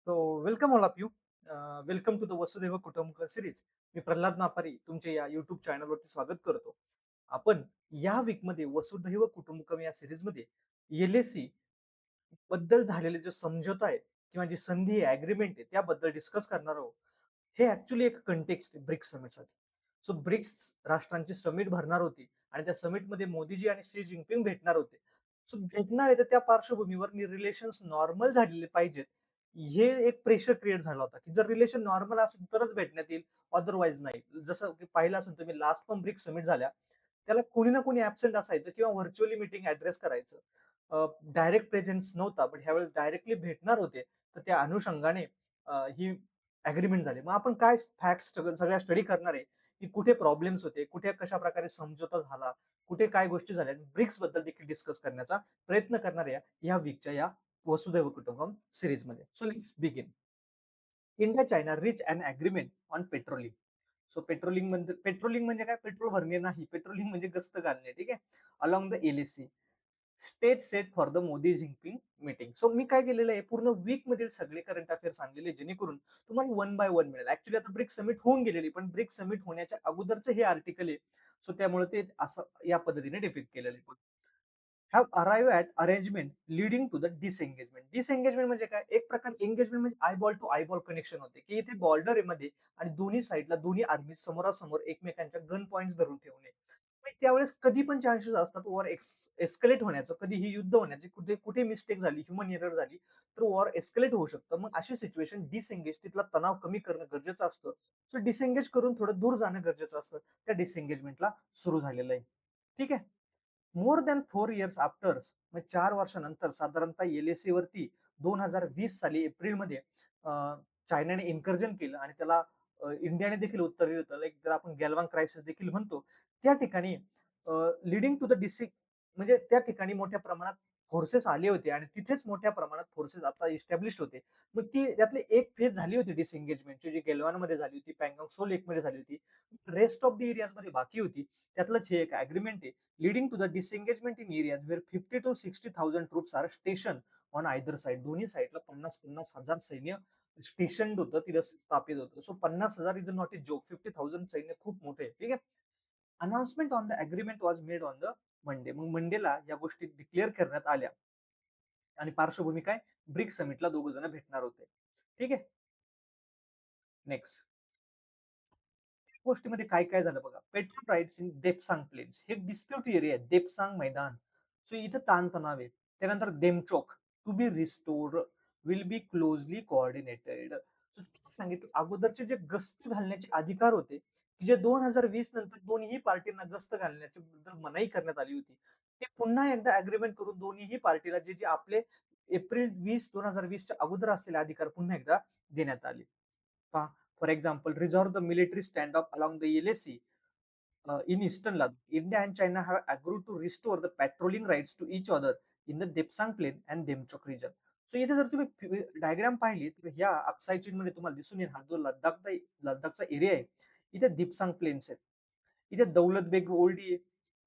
Welcome all of you. Welcome to the Vasudhaiva Kutumb series. मी प्रल्हाद मापारी तुमचे या YouTube चॅनलवरती स्वागत करतो. आपण या वीकमध्ये वसुधैव कुटुंबकम या सिरीजमध्ये एलएसी बद्दल झालेले जे समझोता आहे किंवा जी संधी आहे, अग्रीमेंट आहे त्याबद्दल डिस्कस करणार आहोत. हे ऍक्च्युली एक कंटेक्स्ट आहे ब्रिक्स समिटसाठी. सो ब्रिक्स राष्ट्रांची समिट भरणार होती आणि त्या समिटमध्ये मोदीजी आणि सी जिनपिंग भेटणार होते. सो भेटणार आहे तर त्या पार्श्वभूमीवर रिलेशन्स नॉर्मल झालेले पाहिजेत. हे एक प्रेशर क्रिएट झाला होता की जर रिलेशन नॉर्मल असेल तरच भेटण्यात येईल, अदरवाईज नाही. जसं की पाहिलं असेल तुम्ही, लास्ट पण ब्रिक्स समिट झाल्या त्याला कोणी ना कोणी ऍबसेंट असायचं किंवा व्हर्च्युअली मीटिंग ऍड्रेस करायचं. डायरेक्ट प्रेझेन्स नव्हता, पण ह्यावेळेस डायरेक्टली भेटणार होते. तर त्या अनुषंगाने ही अग्रीमेंट झाली. मग आपण काय फॅक्ट्स सगळ्या स्टडी करणार आहे की कुठे प्रॉब्लेम्स होते, कुठे कशा प्रकारे समझोता झाला, कुठे काय गोष्टी झाल्या, ब्रिक्स बद्दल देखील डिस्कस करण्याचा प्रयत्न करणार आहे या वीकच्या या वसुदैव कुटुंबम सिरीज मध्ये. So let's begin. India China rich and agreement on patrolling. So patrolling म्हणजे काय? पेट्रोल भरणे नाही, पेट्रोलिंग म्हणजे गस्त घालणे. ठीक आहे. Along the LAC state set for the Modi Jinping meeting. So मी काय केलेलं आहे, पूर्ण वीक मधील सगळे करंट अफेअर्स आणलेले जेणेकरून तुम्हाला वन बाय वन मिळेल. ऍक्च्युली आता ब्रिक्स समिट होऊन गेलेली, पण ब्रिक्स समिट होण्याच्या अगोदरचं हे आर्टिकल आहे. सो त्यामुळे ते असं या पद्धतीने डिफिक्ट केलेलं आहे. Have arrive at arrangement leading to the disengagement. Disengagement म्हणजे काय? एक प्रकार एंगेजमेंट म्हणजे आयबॉल टू आयबॉल कनेक्शन होते, की इथे बॉर्डर आहे मध्ये आणि दोन्ही साईडला दोन्ही आर्मी समोरासमोर एकमेकांच्या गन पॉइंट्स धरून ठेवणे. मग त्यावेळेस कधी पण चान्सेस असतात वॉर एस्केलेट होण्याचं, कधीही युद्ध होण्याचे. कुठे कुठे मिस्टेक झाली, ह्युमन एरर झाली तर वॉर एस्केलेट होऊ शकतं. मग अशी सिच्युएशन डिसएंगेज, तिथला तणाव कमी करणं गरजेचं असतं. सो डिसएंगेज करून थोडं दूर जाणं गरजेचं असतं. त्या डिसएंगेजमेंटला सुरू झालेलं आहे. ठीक आहे. मोर दॅन 4 इयर्स आफ्टर, म्हणजे 4 वर्षानंतर साधारणतः एलएसी वरती 2020 साली एप्रिलमध्ये चायनाने इन्कर्जन केलं आणि त्याला इंडियाने देखील उत्तर दिलं होतं. लाईक जर आपण गॅलवान क्रायसिस देखील म्हणतो, त्या ठिकाणी लिडिंग टू द म्हणजे त्या ठिकाणी मोठ्या प्रमाणात फोर्सेस आले होते आणि तिथेच मोठ्या प्रमाणात फोर्सेस आता इस्टॅब्लिश होते. मग ती त्यातली एक फेज झाली होती डिसएंगेजमेंटची, जी गॅलवान मध्ये झाली होती, पॅंगॉन्ग सो लेक मध्ये झाली होती. रेस्ट ऑफ द एरियाज मध्ये बाकी होती. त्यातलंच हे एक अग्रीमेंट आहे, leading to the disengagement in areas where 50 to 60,000 troops are stationed on either side. दोन्ही साईडला 50,000 सैन्य स्टेशन होतं, तिथं स्थापित होतं. So 50,000 is not a joke. 50,000 सैन्य खूप मोठे आहे. ठीक आहे. Announcement on the agreement was made on the Monday. मग मंडेला या गोष्टी डिक्लेअर करण्यात आल्या आणि पार्श्वभूमी काय? ब्रिक्स समिटला दोघ जण भेटणार होते. ठीक आहे. नेक्स्ट गोष्टीमध्ये काय काय झालं बघा. Patrol rights in Depsang plains, हे डिस्प्यूट एरिया आहे, देपसांग मैदान. सो इथं ताणतणाव आहे. त्यानंतर Demchok to be restored will be closely coordinated. सांगितलं अगोदरचे जे गस्त घालण्याचे अधिकार होते, की जे 2020 नंतर दोन्ही पार्टींना गस्त घालण्याच्या बद्दल मनाई करण्यात आली होती, ते पुन्हा एकदा अग्रीमेंट करून दोन्ही पार्टीला जे जे आपले एप्रिल 2020च्या अगोदर असलेले अधिकार पुन्हा एकदा देण्यात आले. For example, resolve the military stand off along the LAC in eastern Ladakh. India and China have agreed to restore the patrolling rights to each other in the Depsang Plain and Demchok region. So इथे जर तुम्ही diagram पाहिली तर ह्या अक्साई चीन मध्ये तुम्हाला दिसून येईल, हा जो लडाखचा एरिया आहे, इथे दिपसांग प्लेन्स आहेत. इथे दौलत बेग ओल्डी आहे,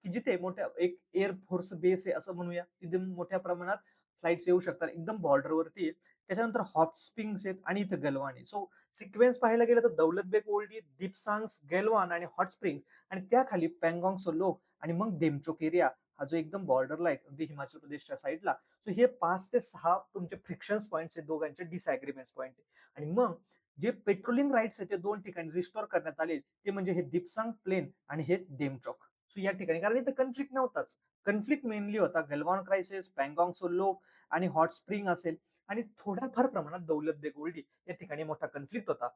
की जिथे मोठ्या एक एअरफोर्स बेस आहे असं म्हणूया. तिथे मोठ्या प्रमाणात फ्लाईट्स येऊ शकतात, एकदम बॉर्डरवरती. त्याच्यानंतर हॉट स्प्रिंग्स आहेत आणि इथं गलवान आहे. सो सिक्वेन्स पाहायला गेलं तर दौलत बेग ओल्डी, दीपसांग, गलवान आणि हॉट स्प्रिंग आणि त्याखाली पँगॉंग सोलोक आणि मग डेमचोक एरिया, हा जो एकदम बॉर्डरला आहे अगदी हिमाचल प्रदेशच्या साईडला. सो हे 5 ते 6 तुमचे फ्रिक्शन पॉईंट्स आहेत, दोघांचे डिसअग्रीमेंट पॉईंट आहे. आणि मग जे पेट्रोलिंग राईट्स आहेत ते दोन ठिकाणी रिस्टोर करण्यात आले, ते म्हणजे हे दिपसांग प्लेन आणि हे देमचौक. सो या ठिकाणी कारण इथं कन्फ्लिक्ट नव्हताच. कन्फ्लिक्ट मेनली होता गलवान क्रायसिस, पँगॉंग सोलोक आणि हॉट स्प्रिंग असेल आणि थोड्याफार प्रमाणात दौलत बेग ओल्डी या ठिकाणी मोठा कन्फ्लिक्ट होता.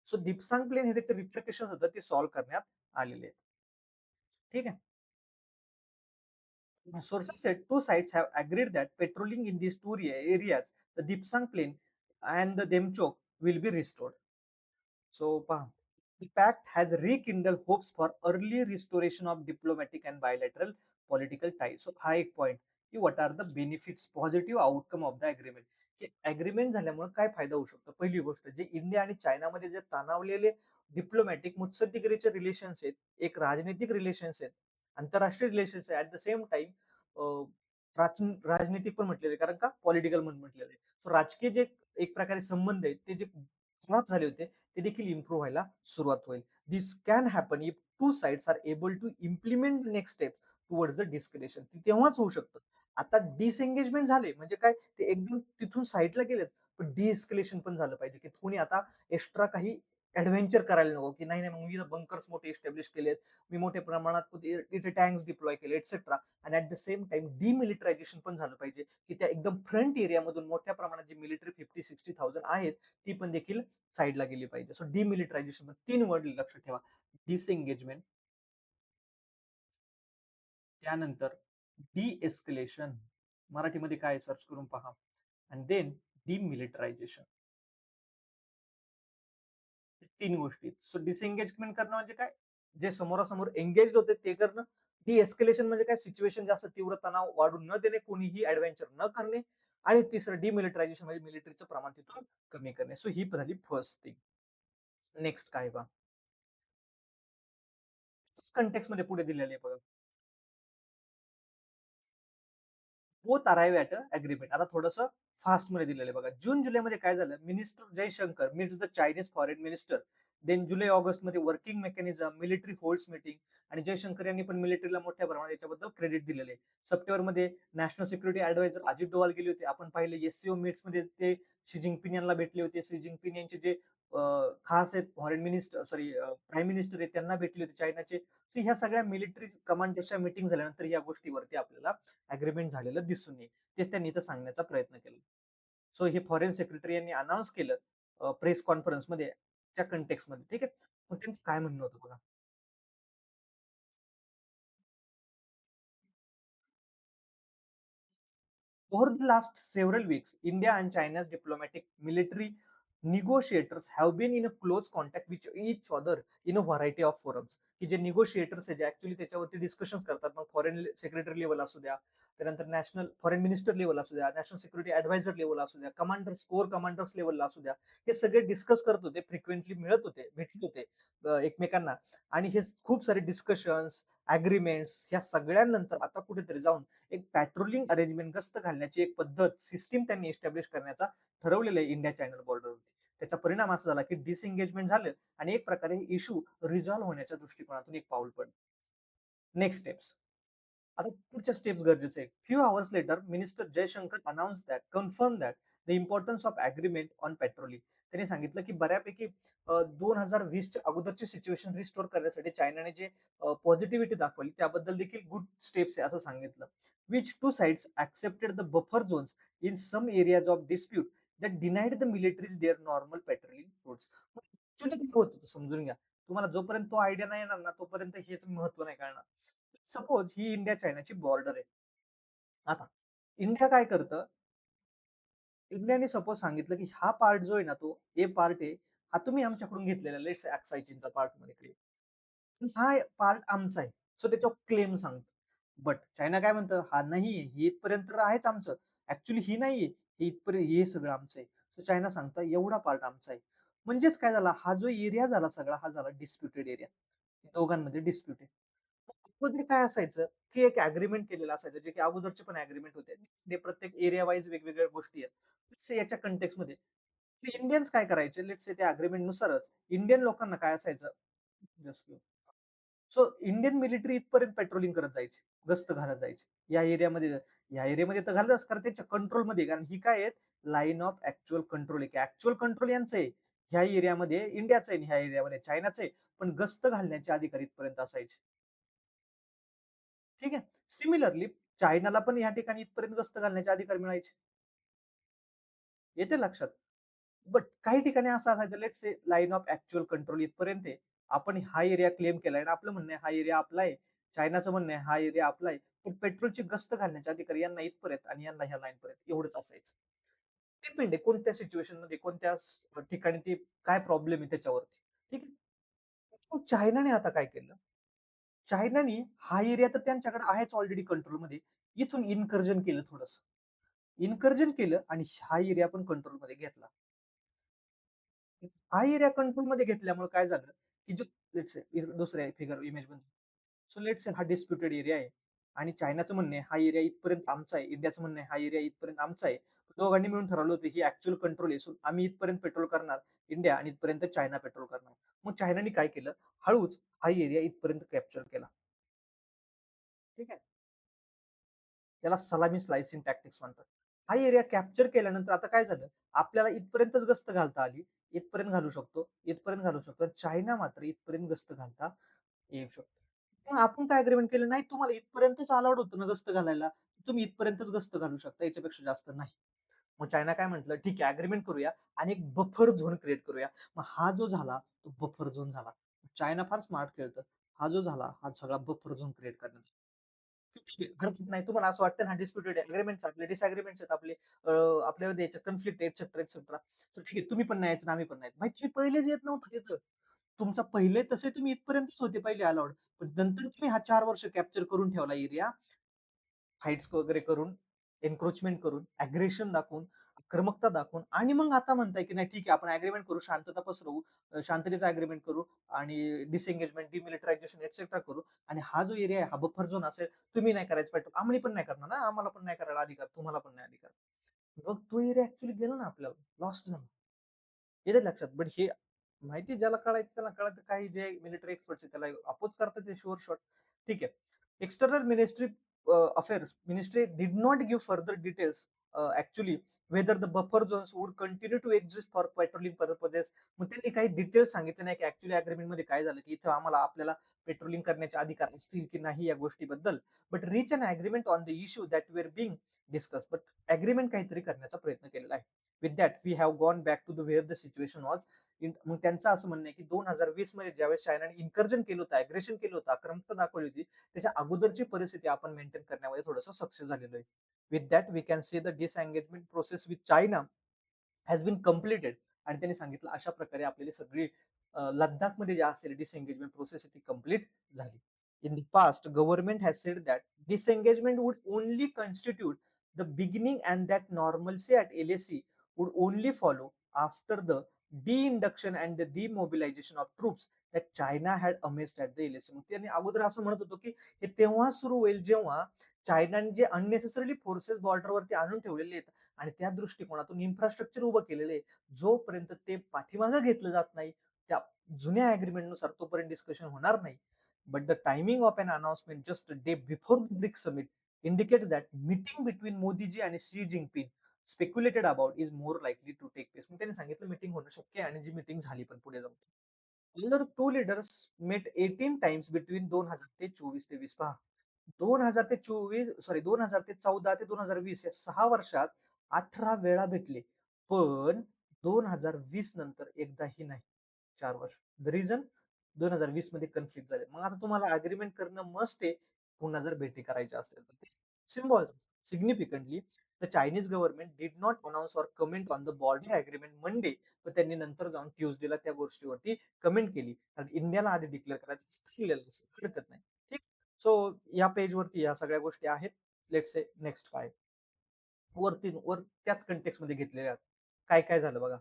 सो दिपसांग प्लेन हे त्याचे रिप्रिकेशन होतं, ते सॉल्व्ह करण्यात आलेले आहेत. ठीक आहे. Sources said two sides have agreed that patrolling in these two areas, the Dipsang Plain and the Demchok, will be restored. So, the pact has rekindled hopes for early restoration of diplomatic and bilateral political ties. So, हा एक point की what are the benefits, positive outcome of the agreement. की agreement झाल्यामुळे काय फायदा होऊ शकतो. पहिली गोष्ट, जे इंडिया आणि चायनामध्ये जे तणावलेले डिप्लोमॅटिक मुत्सद्देगिरीचे रिलेशन्स आहेत, एक राजनीतिक रिलेशन्स आहेत, आंतरराष्ट्रीय रिलेशन्स आहेत, ऍट द सेम टाइम राजनीतिक पण म्हटलेले, कारण का पॉलिटिकल पण म्हटलेले. सो राजकीय जे एक प्रकारे संबंध आहेत ते जे खराब झाले होते ते देखील इम्प्रूव्ह व्हायला सुरुवात होईल. This can happen if two sides are able to implement next step towards the disconnection. तेव्हाच होऊ शकतं. आता डिसएंगेजमेंट झाले म्हणजे काय, ते एकदम तिथून साईडला गेलेत, पण डिएस्केलेशन पण झालं पाहिजे, की कोणी आता एक्स्ट्रा काही ॲडव्हेंचर करायला नको, की नाही, नाही मग मी बंकर्स मोठे एस्टॅब्लिश केलेत, मी मोठ्या प्रमाणात तिथे टँक्स डिप्लॉय केले एटसेट्रा. आणि ॲट द सेम टाईम डिमिलिटरायझेशन पण झालं पाहिजे, की त्या एकदम फ्रंट एरियामधून मोठ्या प्रमाणात जी मिलिटरी 50,000-60,000 आहेत, ती पण देखील साईडला गेली पाहिजे. सो डिमिलिटरायझेशन 3 वर्ड लक्षात ठेवा. डिसएंगेजमेंट, त्यानंतर डी-एस्केलेशन, मराठीमध्ये काय सर्च करून पहा. And then डिमिलिटरायझेशन. 3 गोष्टी. सो डिसएंगेजमेंट करणं म्हणजे काय? जे समोरासमोर एंगेज्ड होते ते करणं. डी-एस्केलेशन म्हणजे काय? सिच्युएशन जास्त तीव्र तणाव वाढू न देणे, कोणीही ॲडव्हेंचर न करणे. आणि तिसरं डिमिलिटरायझेशन म्हणजे मिलिटरीचं प्रमाण तिथून कमी करणे. सो ही झाली फर्स्ट थिंग. नेक्स्ट काय पहा. कंटेक्स्ट मध्ये पुढे दिलेले आहे बघा. Both arrive at a agreement. आता थोडंसं फास्टमध्ये दिलेलं आहे बघा. जून-जुलैमध्ये काय झालं, minister Jaishankar meets the Chinese foreign minister. Then जुलै-ऑगस्टमध्ये working mechanism, military holds meeting. आणि जयशंकर यांनी पण मिलिटरीला मोठ्या प्रमाणात याच्याबद्दल क्रेडिट दिलेले आहे. सप्टेंबरमध्ये national security adviser Ajit Doval गेले होते. आपण पाहिले एससीओ मीट्समध्ये ते शी जिनपिंग यांना भेटले होते. शी जिनपिंग यांचे जे खास आहेत foreign minister, sorry prime minister आहेत, त्यांना भेटले होते चायनाचे. सो ह्या सगळ्या मिलिटरी कमांडर्सच्या मीटिंग झाल्यानंतर या गोष्टीवरती आपल्याला अग्रीमेंट झालेलं दिसून येईल. तेच त्यांनी इथं सांगण्याचा प्रयत्न केला. सो हे फॉरेन सेक्रेटरी यांनी अनाउन्स केलं प्रेस कॉन्फरन्समध्ये, त्या कंटेक्स्टमध्ये. ठीक आहे. मग त्यांचं काय म्हणणं होतं बघा. Over the last several weeks, India and China's diplomatic military negotiators have been in a close contact with each other in a variety of forums. की जे निगोशिएटर्स आहे जे ऍक्च्युली त्याच्यावरती डिस्कशन करतात, मग फॉरेन सेक्रेटरी लेवल असू द्या, त्यानंतर नॅशनल फॉरेन मिनिस्टर लेवल असू द्या, नॅशनल सिक्युरिटी ऍडवायझर लेवल असू द्या, कमांडर्स कोर कमांडर्स लेवलला असू द्या, हे सगळे डिस्कस करत होते, फ्रिक्वेंटली मिळत होते, भेटले होते एकमेकांना. आणि हे खूप सारे डिस्कशन्स, अग्रीमेंट्स, या सगळ्यांनंतर आता कुठेतरी जाऊन एक पॅट्रोलिंग अरेंजमेंट, गस्त घालण्याची एक पद्धत, सिस्टीम त्यांनी एस्टॅब्लिश करण्याचा ठरवलेलं आहे इंडिया चायना बॉर्डरवरती. त्याचा परिणाम असा झाला की डिसएंगेजमेंट झालं आणि एक प्रकारे इश्यू रिझॉल्व्ह होण्याच्या दृष्टिकोनातून एक पाऊल पडलं. Next steps. आता पुढच्या स्टेप्स गरजेचे आहे. Few hours later minister Jaishankar announce that confirm that the importance of agreement on patrolling. त्यांनी सांगितलं की बऱ्यापैकी 2020च्या अगोदरची सिच्युएशन रिस्टोर करण्यासाठी चायनाने जे पॉझिटिव्हिटी दाखवली त्याबद्दल देखील गुड स्टेप्स आहे असं सांगितलं. Which two sides accepted the buffer zones in some areas of dispute that denied the militaries their normal patrolling routes. Actually काय होत होतं समजून घ्या. तुम्हाला जोपर्यंत तो आयडिया नाही येणार ना तोपर्यंत हेच महत्व नाही कळणार. सपोज ही इंडिया चायनाची बॉर्डर आहे. आता इंडिया काय करतं, इंडियाने सपोज सांगितलं की हा पार्ट जो आहे ना, तो ए पार्ट आहे, हा तुम्ही आमच्याकडून घेतलेला लेट्स एक्सायचीनचा पार्ट मध्ये, हा पार्ट आमचा आहे. सो त्याच्यावर क्लेम सांगतो. बट चायना काय म्हणतं, हा नाहीये, हे इथपर्यंत तर आहेच आमचं. ऍक्च्युली ही नाहीये, हे इथपर्यंत हे सगळं आमचं आहे. सो चायना सांगतं एवढा पार्ट आमचा आहे. म्हणजेच काय झाला, हा जो एरिया झाला सगळा, हा झाला डिस्प्युटेड एरिया. दोघांमध्ये डिस्प्यूट आहे. अगोदर काय असायचं, की एक अग्रीमेंट केलेलं असायचं, जे की अगोदरचे पण अग्रीमेंट होते. ते प्रत्येक एरिया वाईज वेगवेगळ्या गोष्टी आहेत. Let's say याच्या कंटेक्समध्ये इंडियन्स काय करायचे, लेट्स से त्या अग्रीमेंट नुसारच इंडियन लोकांना काय असायचं, जस्ट सो इंडियन मिलिटरी इथपर्यंत पेट्रोलिंग करत जायची, गस्त घालत जायची. या एरियामध्ये तर घालतच, कारण त्याच्या कंट्रोलमध्ये, कारण ही काय आहेत, लाईन ऑफ ऍक्च्युअल कंट्रोल आहे, की ऍक्च्युअल कंट्रोल यांचं आहे. ह्या एरियामध्ये इंडियाचं आहे आणि ह्या एरियामध्ये चायनाचं आहे. पण गस्त घालण्याचे अधिकार इथपर्यंत असायचे. ठीक आहे. सिमिलरली चायनाला पण या ठिकाणी इथपर्यंत गस्त घालण्याचे अधिकार मिळायचे. येते लक्षात. बट काही ठिकाणी असं असायचं, let's say line of actual control इथपर्यंत आहे. आपण हा एरिया क्लेम केलाय आणि आपलं म्हणणं आहे हा एरिया आपला आहे. चायनाचं म्हणणं आहे हा एरिया आपला आहे. पण पेट्रोलची गस्त घालण्याचे अधिकार यांना इथपर्यंत आणि यांना ह्या लाईन पर्यंत एवढंच असायचं. डिपेंड आहे कोणत्या सिच्युएशन मध्ये, कोणत्या ठिकाणी ते काय प्रॉब्लेम आहे त्याच्यावरती. ठीक आहे. मग चायनाने आता काय केलं? चायनाने हा एरिया तर त्यांच्याकडे आहेच ऑलरेडी कंट्रोलमध्ये. इथून इन्कर्जन केलं थोडंसं. इन्कर्जन केलं आणि हा एरिया पण कंट्रोलमध्ये घेतला. हा एरिया कंट्रोलमध्ये घेतल्यामुळे काय झालं, की जो लेट्स से दुसऱ्या फिगर इमेज मध्ये, सो लेट्स से हा डिस्प्युटेड एरिया आहे आणि चायनाचं म्हणणं आहे हा एरिया इथपर्यंत आमचा आहे, इंडियाचं म्हणणं आहे हा एरिया इथपर्यंत आमचा आहे. दोघांनी मिळून ठरवलं होतं ही ऍक्च्युअल कंट्रोल आहे. आम्ही इथपर्यंत पेट्रोल करणार इंडिया आणि इथपर्यंत चायना पेट्रोल करणार. मग चायनाने काय केलं, हळूच हा एरिया इथपर्यंत कॅप्चर केला. ठीक आहे. त्याला सलामी स्लायसिंग टॅक्टिक्स म्हणतात. हा एरिया कॅप्चर केल्यानंतर आता काय झालं, आपल्याला इथपर्यंतच गस्त घालता आली. इथपर्यंत घालू शकतो, इथपर्यंत घालू शकतो. चायना मात्र इथपर्यंत गस्त घालता येऊ शकतो. मग आपण काय अग्रीमेंट केलं, नाही तुम्हाला इथपर्यंतच अलाउड होतं ना गस्त घालायला, तुम्ही इथपर्यंतच गस्त घालू शकता, याच्यापेक्षा जास्त नाही. मग चायना काय म्हटलं, ठीक आहे अग्रीमेंट करूया आणि एक बफर झोन क्रिएट करूया. मग हा जो झाला तो बफर झोन झाला. चायना फार स्मार्ट खेळतं. हा जो झाला हा सगळा बफर झोन क्रिएट करण्यात. ठीक आहे, हरकत नाही. तुम्हाला असं वाटतं ना डिस्प्युटेड अग्रीमेंट्स आपले डिसअग्रीमेंट्स आहेत आपले, आपल्यामध्ये याच्यात कन्फ्लिक्ट एक्सेट्रा एक्सेट्रा. ठीक आहे, तुम्ही पण नाही यायचं आम्ही पण नाही. भाई तुम्ही पहिलेच येत नव्हतं तिथं. तुमचा पहिले तसे तुम्ही इथपर्यंतच होते पहिले अलाउड. पण नंतर तुम्ही हा 4 वर्ष कॅप्चर करून ठेवला एरिया, फाईट्स वगैरे करून, एन्क्रोचमेंट करून, अग्रेशन दाखवून, आक्रमकता दाखवून, आणि मग आता म्हणताय की नाही ठीक आहे आपण अग्रीमेंट करू, शांतता पसरवू, शांततेचा अग्रीमेंट करू आणि डिसएंगेजमेंट, डिमिलिटरायझेशन एक्सेट्रा करू, आणि हा जो एरिया आहे हा बफर झोन असेल, तुम्ही नाही करायचं पेट्रोल, आम्ही पण नाही करणार ना, आम्हाला पण नाही करायला अधिकार, तुम्हाला पण नाही अधिकार. मग तो एरिया ऍक्च्युली गेला ना आपल्याला, लॉस्ट झाला. येते लक्षात. बट हे माहिती ज्याला कळायचं त्याला कळतं, काही जे मिलिटरी एक्सपर्ट्स आहेत त्याला अपोज करतात ते शुअर शॉट. ठीक आहे. External ministry affairs ministry did not give further details actually whether the buffer zones would continue to exist for patrolling purposes. मग त्यांनी काही डिटेल्स सांगितले नाही की ऍक्च्युअली अग्रीमेंट मध्ये काय झालं, की इथं आम्हाला आपल्याला पेट्रोलिंग करण्याचे अधिकार असतील की नाही या गोष्टीबद्दल. But reach an agreement on the issue that were being discuss. But agreement काहीतरी करण्याचा प्रयत्न केलेला आहे. With that we have gone back to the where the situation was. मग त्यांचं असं म्हणणं आहे की 2020 मध्ये ज्यावेळेस चायनाने इन्कर्जन केलं होतं, अग्रेशन केलं होतं, आक्रमकता दाखवली होती, त्याच्या अगोदरची परिस्थिती आपण मेंटेन करण्यामध्ये थोडंसं सक्सेस झालेलो आहे. With that we can see the disengagement process with China has been completed. आणि त्यांनी सांगितलं अशा प्रकारे आपल्याला सगळी लद्दाखमध्ये जे असलेली डिसएंगेजमेंट प्रोसेस ती कम्प्लीट झाली. In the past government has said that disengagement would only constitute the beginning and that normalcy at LAC would only follow after the de-induction and the demobilization of troops that China had amassed at the LAC. मग त्यांनी अगोदर असं म्हणत होतो की हे तेव्हा सुरू होईल जेव्हा चायनाने जे अननेसेसरी फोर्सेस बॉर्डरवरती आणून ठेवलेले आहेत आणि त्या दृष्टिकोनातून इन्फ्रास्ट्रक्चर उभं केलेलं आहे, जोपर्यंत ते पाठीमागे घेतलं जात नाही त्या जुन्या अग्रीमेंटनुसार तोपर्यंत डिस्कशन होणार नाही. But the timing of an announcement just a day before the BRICS summit indicates that meeting between Modi ji and Xi Jinping speculated about is more likely to take place. मग त्यांनी सांगितलं meeting होणं शक्य आहे आणि जी meeting झाली पण पुढे जाऊन. The two leaders met 18 times between 2000 ते 24 ते 20. पहा, 2000 ते 24, सॉरी 2014 ते 2020 या 6 वर्षात 18 वेळा भेटले. पण 2020 नंतर एकदाही नाही. 4 वर्ष. द रिझन 2020 मध्ये कन्फ्लिक्ट झाले. मग आता तुम्हाला अग्रीमेंट करणं मस्ट आहे. पुन्हा जर भेटी करायच्या असतील तर ते symbols. Significantly the Chinese government did not announce or comment on the border agreement Monday. पण त्यांनी नंतर जाऊन ट्युजडेला त्या गोष्टीवरती कमेंट केली. कारण इंडियाला आधी डिक्लेअर करायचं हरकत नाही. ठीक. सो या पेजवरती या सगळ्या गोष्टी आहेत. लेट्स से नेक्स्ट काय वर त्याच कंटेक्स्ट मध्ये घेतलेल्या आहेत. काय काय झालं बघा.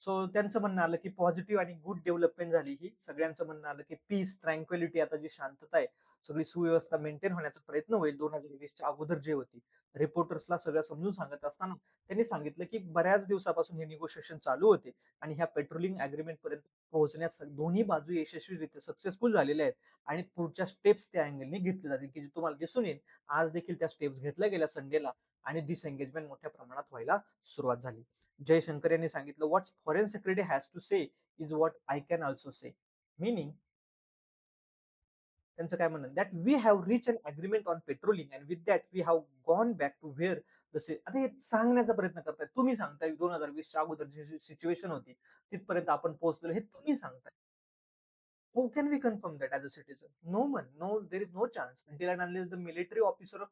सो त्यांचं म्हणणं आलं की पॉझिटिव्ह आणि गुड डेव्हलपमेंट झाली ही. सगळ्यांचं म्हणणं आलं की पीस, ट्रँक्विलिटी, आता जी शांतता आहे, सगळी सुव्यवस्था मेंटेन होण्याचा प्रयत्न होईल 2020च्या अगोदर जे होती. रिपोर्टर्सला सगळं समजून सांगत असताना त्यांनी सांगितलं की बऱ्याच दिवसापासून हे निगोशिएशन चालू होते आणि ह्या पेट्रोलिंग अग्रीमेंट पर्यंत पोहोचण्यास दोन्ही बाजू यशस्वीरित्या सक्सेसफुल झालेल्या आहेत आणि पुढच्या स्टेप्स त्या अँगलने घेतल्या जातील की जे तुम्हाला दिसून येईल. आज देखील त्या स्टेप्स घेतल्या गेल्या संडेला आणि डिसएंगेजमेंट मोठ्या प्रमाणात व्हायला सुरुवात झाली. जयशंकर यांनी सांगितलं what foreign secretary has to say is what I can also say. Meaning त्यांचं काय म्हणणं, that we have reach an agreement on patrolling and with that we have gone back to where जसे आता हे सांगण्याचा प्रयत्न करताय. तुम्ही सांगताय 2020च्या अगोदर जी सिच्युएशन होती तिथपर्यंत आपण पोहोचलो, हे तुम्ही सांगताय. How can we confirm that as a citizen? No one. No, there is no chance until and unless the military officer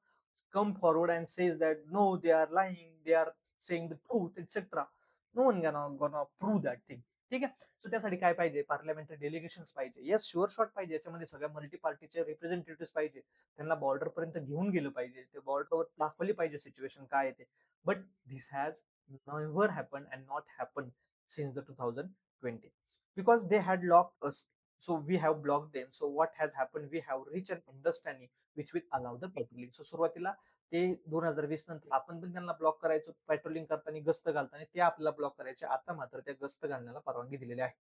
come forward and says that no, they are lying, they are saying the truth, etc. No one gonna prove that thing. ठीक आहे. So त्यासाठी काय पाहिजे, parliamentary delegation पाहिजे. Yes, sure shot पाहिजे. याच्यामध्ये सगळ्या multi पार्टीचे रिप्रेझेंटेटिव्ह पाहिजे. त्यांना बॉर्डर पर्यंत घेऊन गेलं पाहिजे. ते बॉर्डरवर दाखवली पाहिजे सिच्युएशन काय आहे ते. But this has never happen and not happen since the 2020 because they had locked us, so we have blocked them. So what has happened, we have reached an understanding which will allow the petroleum. So सुरुवातीला ते 2020 नंतर आपण पण त्यांना block करायचो patrolling करताना, गस्त घालताना ते आपल्याला ब्लॉक करायचे. आता मात्र त्या गस्त घालण्याला परवानगी दिलेली आहे.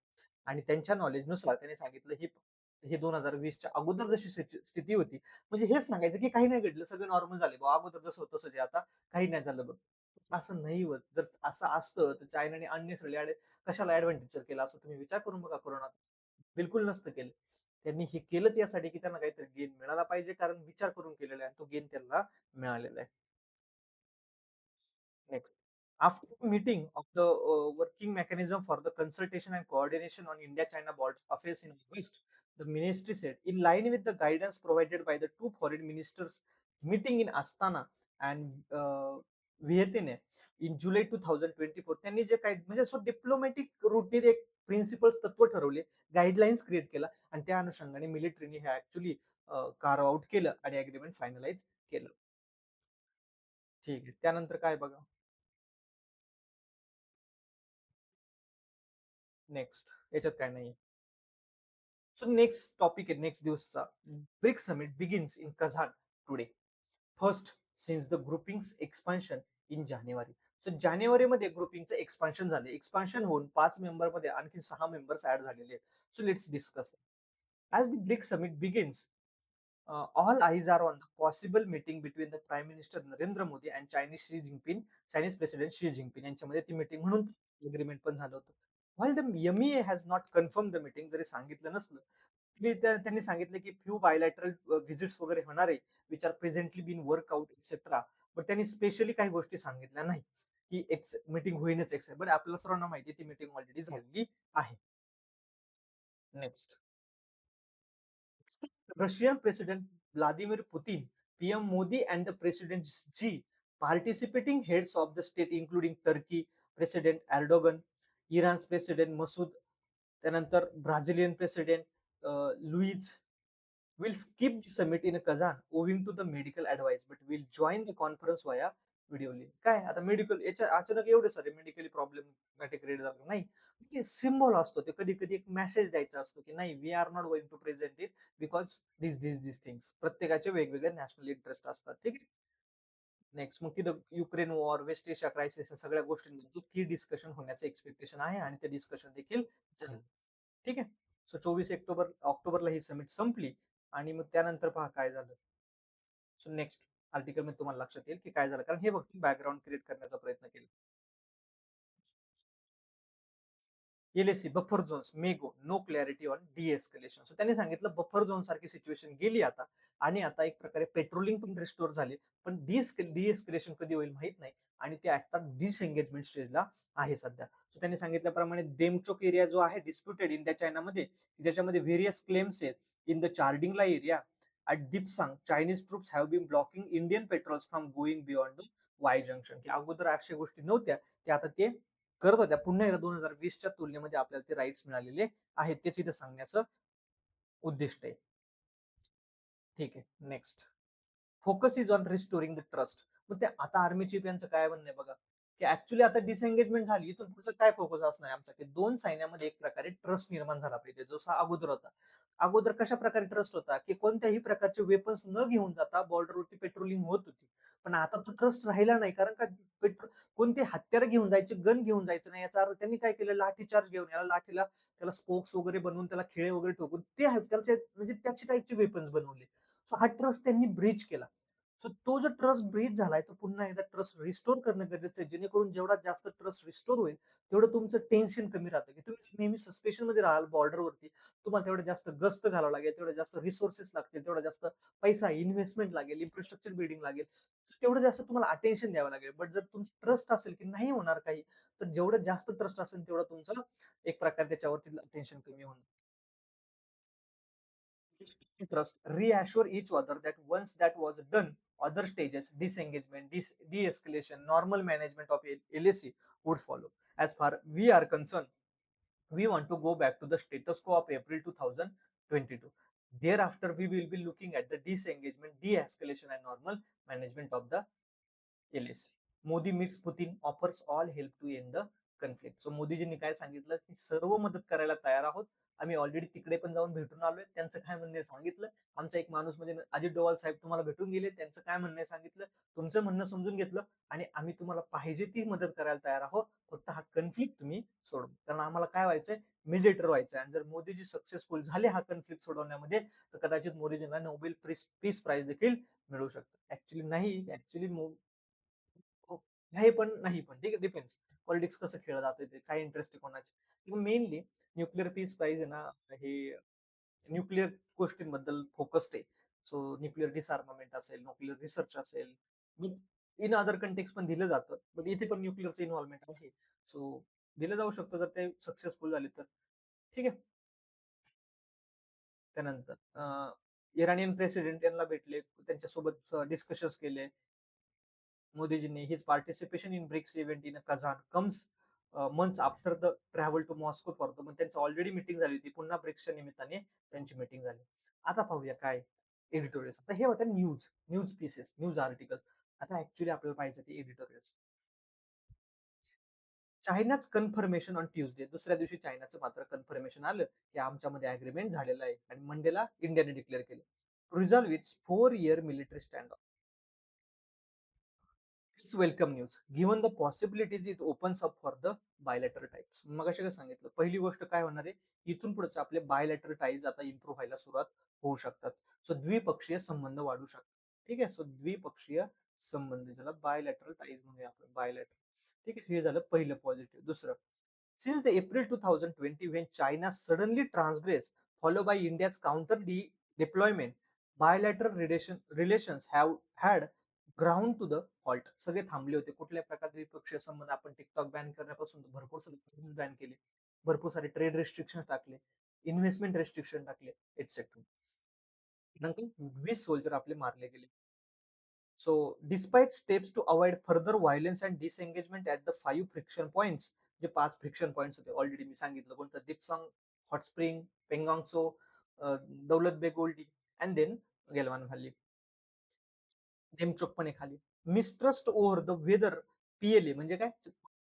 आणि त्यांच्या नॉलेजनुसार त्यांनी सांगितलं हे 2020च्या अगोदर जशी स्थिती होती, म्हणजे हेच सांगायचं की काही नाही घडलं, सगळं नॉर्मल झाले. अगोदर जसं होतं तसंच आहे आता, काही नाही झालं बघ. असं नाही होत. जर असं असतं तर चायनाने अननेसरली कशाला ऍडव्हेंचर केला असं तुम्ही विचार करून बघा कोरोनात. बिलकुल नसतं केलं. त्यांनी हे केलंच यासाठी की त्यांना काहीतरी गेन मिळाला पाहिजे, कारण विचार करून केलेला आहे. तो गेन त्यांना मिळालेला आहे. Next. After the meeting of the working mechanism for the consultation and coordination on India-China border affairs in August, the ministry said, in line with the guidance provided by the two foreign ministers meeting in Astana and Vietnam in July 2024, त्यांनी जे काही म्हणजे असं diplomatic रूटने एक principles तत्व ठरवले, guidelines create केला आणि त्या अनुषंगाने मिलिटरीने हे ऍक्च्युली कार्व आउट केलं आणि अग्रीमेंट फायनलाइज केलं. ठीक आहे. त्यानंतर काय बघा, नेक्स्ट याच्यात काय नाही. सो नेक्स्ट टॉपिक आहे नेक्स्ट दिवसचा. BRICS summit begins in Kazan today. First since the grouping expansion in January. So जानेवारीमध्ये ग्रुपिंगचं एक्सपान्शन झाले. एक्सपान्शन होऊन 5 मेंबरमध्ये आणखी 6 मेंबर्स ऍड झालेले आहेत. So let's discuss. As the BRICS summit begins, all eyes are on the possible meeting between the Prime Minister Narendra Modi and Chinese President Xi Jinping यांच्यामध्ये ती meeting म्हणून agreement पण झालं होतं. While the MEA has not confirmed the meeting, जरी सांगितलं नसलं तरी त्यांनी सांगितलं की फ्यू बायलॅटरल व्हिजिट्स वगैरे होणार आहे, which are presently been work out etcetera. But त्यांनी स्पेशली काही गोष्टी सांगितल्या नाही की मीटिंग होईनच एक्सेप्ट, बट आपल्याला सर्वांना माहिती ती मीटिंग ऑलरेडी झालेली आहे. Next. Russian President Vladimir Putin, PM Modi, and the President Xi, participating heads of the state, including Turkey President Erdogan, Iran's President Masoud, त्यानंतर Brazilian President Luiz, will skip the summit in Kazan owing to the medical advice, but will join the conference via video link. काय आता medical याच्या अचानक एवढे सारे medically problematic rate झालं नाही, ते सिम्बॉल असतो. ते कधी कधी एक मेसेज द्यायचा असतो की नाही, we are not going to present it because this things. प्रत्येकाचे वेगवेगळे नॅशनल इंटरेस्ट असतात. ठीक आहे. नेक्स्ट मग तिथं Ukraine war, west Asia crisis या सगळ्या गोष्टींबद्दल की डिस्कशन होण्याचं एक्सपेक्टेशन आहे आणि ते डिस्कशन देखील झालं. ठीक आहे. सो 24 ऑक्टोबरला ही समिट संपली आणि मग त्यानंतर पहा काय झालं. सो नेक्स्ट आर्टिकल मध्ये तुम्हाला लक्षात येईल की काय झालं, कारण हे फक्त बॅकग्राऊंड क्रिएट करण्याचा प्रयत्न केला. एलएसी बफर झोन्स मेगो no clarity on de-escalation. So त्यांनी सांगितलं बफर झोन सारखी सिच्युएशन गेली आता, आणि आता एक प्रकारे पेट्रोलिंग पण रिस्टोर झाले, पण डी-एस्केलेशन कधी होईल माहित नाही, आणि ते आता डिसएंगेजमेंट स्टेजला आहे सध्या. सो त्यांनी सांगितल्याप्रमाणे देमचोक एरिया जो आहे डिस्प्युटेड इंडिया चायनामध्ये, ज्याच्यामध्ये व्हेरियस क्लेम्स आहेत. In the Charding La area at Dipsang, Chinese troops have been blocking Indian patrols from going beyond the Y junction. की अगोदर अशा गोष्टी नव्हत्या, ते आता ते करत होत्या. पुन्हा एकदा 2020च्या तुलनेमध्ये आपल्याला ते राईट्स मिळालेले आहेत, तेच इथे सांगण्याचं उद्दिष्ट आहे. ठीक आहे. Next. Focus is on restoring the trust. मग ते आता आर्मी चीफ यांचं काय म्हणणं आहे बघा, की ऍक्च्युली आता डिसएंगेजमेंट झाली, इथून पुढचं काय फोकस असणार आहे आमचा, की दोन सैन्यामध्ये एक प्रकारे ट्रस्ट निर्माण झाला पाहिजे, जसा अगोदर होता. अगोदर कशा प्रकारे ट्रस्ट होता, की कोणत्याही प्रकारचे वेपन्स न घेऊन जाता बॉर्डरवरती पेट्रोलिंग होत होती. पण आता तो ट्रस्ट राहिला नाही, कारण का कोणते हत्यार घेऊन जायचे, गन घेऊन जायचं नाही. याचा अर्थ त्यांनी काय केलं, लाठी चार्ज घेऊन याला लाठीला त्याला स्पोक्स वगैरे बनवून त्याला खिळे वगैरे ठोकून ते त्याचे म्हणजे त्याची टाईपचे वेपन्स बनवले. सो हा ट्रस्ट त्यांनी ब्रीच केला. सो तो जो ट्रस्ट ब्रीच झालाय तो पुन्हा एकदा ट्रस्ट रिस्टोर करणं गरजेचं आहे, जेणेकरून जेवढा जास्त ट्रस्ट रिस्टोर होईल तेवढं तुमचं टेन्शन कमी राहतं, की तुम्ही नेहमी सस्पेशन मध्ये राहाल बॉर्डरवरती. तुम्हाला तेवढं जास्त गस्त घालावं लागेल, तेवढं जास्त रिसोर्सेस लागतील, तेवढा जास्त पैसा इन्व्हेस्टमेंट लागेल, इन्फ्रास्ट्रक्चर बिल्डिंग लागेल, तेवढं जास्त तुम्हाला अटेन्शन द्यावं लागेल. बट जर तुमचं ट्रस्ट असेल की नाही होणार काही, तर जेवढं जास्त ट्रस्ट असेल तेवढं तुमचं एक प्रकारे त्याच्यावरती टेन्शन कमी होणार. Trust, reassure each other that once that was done, other stages, disengagement, de-escalation, normal management of LAC would follow. As far we are concerned, we want to go back to the status quo of April 2022. Thereafter, we will be looking at the disengagement, de-escalation, and normal management of the LAC. Modi meets Putin, offers all help to end the conflict. So मोदीजींनी काय सांगितलं, की सर्व मदत करायला तयार आहोत. आम्ही ऑलरेडी तिकडे पण जाऊन भेटून आलोय. त्यांचं काय म्हणणं आहे सांगितलं. आमचा एक माणूस म्हणजे अजित डोवाल साहेब तुम्हाला भेटून गेले. त्यांचं काय म्हणणं आहे सांगितलं. तुमचं म्हणणं समजून घेतलं आणि आम्ही तुम्हाला पाहिजे ती मदत करायला तयार आहोत. फक्त हा कन्फ्लिक्ट तुम्ही सोडवा. कारण आम्हाला काय व्हायचंय, मेडिएटर व्हायचंय आणि जर मोदीजी सक्सेसफुल झाले हा कन्फ्लिक्ट सोडवण्यामध्ये, तर कदाचित मोदीजींना नोबेल पीस प्राइज देखील मिळू शकतं. ऍक्च्युली नाही, ऍक्च्युली हो. नाही पण नाही पण ठीक आहे डिपेंड्स. पॉलिटिक्स कसं खेळलं जातं ते काय इंटरेस्ट आहे कोणाची. मेनली न्यूक्लिअर पीस प्राइज आहे ना, हे न्यूक्लिअर गोष्टींबद्दल फोकस्ड आहे. सो न्यूक्लिअर डिसआर्मामेंट असेल, न्यूक्लिअर रिसर्च असेल, इन अदर कंटेक्स पण दिलं जातं. बट इथे पण न्यूक्लिअरचं इन्व्हॉल्वमेंट आहे. सो दिलं जाऊ शकतं जर ते सक्सेसफुल झाले तर. ठीक आहे. त्यानंतर इराणियन प्रेसिडेंट यांना भेटले, त्यांच्यासोबत डिस्कशन्स केले. मोदीजींनी his participation in BRICS event in Kazan comes months after the travel to Moscow for the त्यांची ऑलरेडी मीटिंग झाली होती. पुन्हा ब्रिक्सच्या निमित्ताने त्यांची मीटिंग झाली. आता पाहूया काय एडिटोरियल्स. आता हे होत्या news news pieces, news article. आता ऍक्च्युली आपल्याला पाहिजे ते एडिटोरियल्स. चायनाच कन्फर्मेशन ऑन ट्युजडे. दुसऱ्या दिवशी चायनाचं मात्र कन्फर्मेशन आलं की आमच्यामध्ये अग्रीमेंट झालेलं आहे आणि मंडेला इंडियाने डिक्लेअर केलं. Resolve it's 4 year military stand. It's welcome news given the possibilities it opens up for the bilateral types. मग काय सांगितलं, पहिली गोष्ट काय होणार आहे, इथून पुढचे आपले बायलॅटरल टाईज आता इम्प्रूव्ह व्हायला सुरुवात होऊ शकतात. सो द्विपक्षीय संबंध वाढू शकतात. ठीक आहे. सो द्विपक्षीय संबंध, ज्याला बायलॅटरल टाईज म्हणूया आपण, बायलॅटरल. ठीक आहे. हे झालं पहिलं पॉझिटिव्ह. दुसरं, since the April 2020, when China suddenly transgressed, followed by India's counter deployment, bilateral relations have had ground to the halt. सगळे थांबले होते. कुठल्या प्रकारचे द्विपक्षीय संबंध, आपण टिकटॉक बॅन करण्यापासून भरपूर सारे बॅन केले, भरपूर सारे ट्रेड रेस्ट्रिक्शन टाकले, इन्व्हेस्टमेंट रेस्ट्रिक्शन टाकले, एक्सेट्रा. नंतर 20 सोल्जर आपले मारले गेले. So, despite steps to avoid further violence and disengagement at the 5 friction points, जे 5 friction points होते ऑलरेडी मी सांगितलं, कोणतं, Depsang, hot spring, Pangong Tso, Daulat Beg Oldi and then Galwan valley. Demchok पण एक खाली. Mistrust over the whether PLA म्हणजे काय,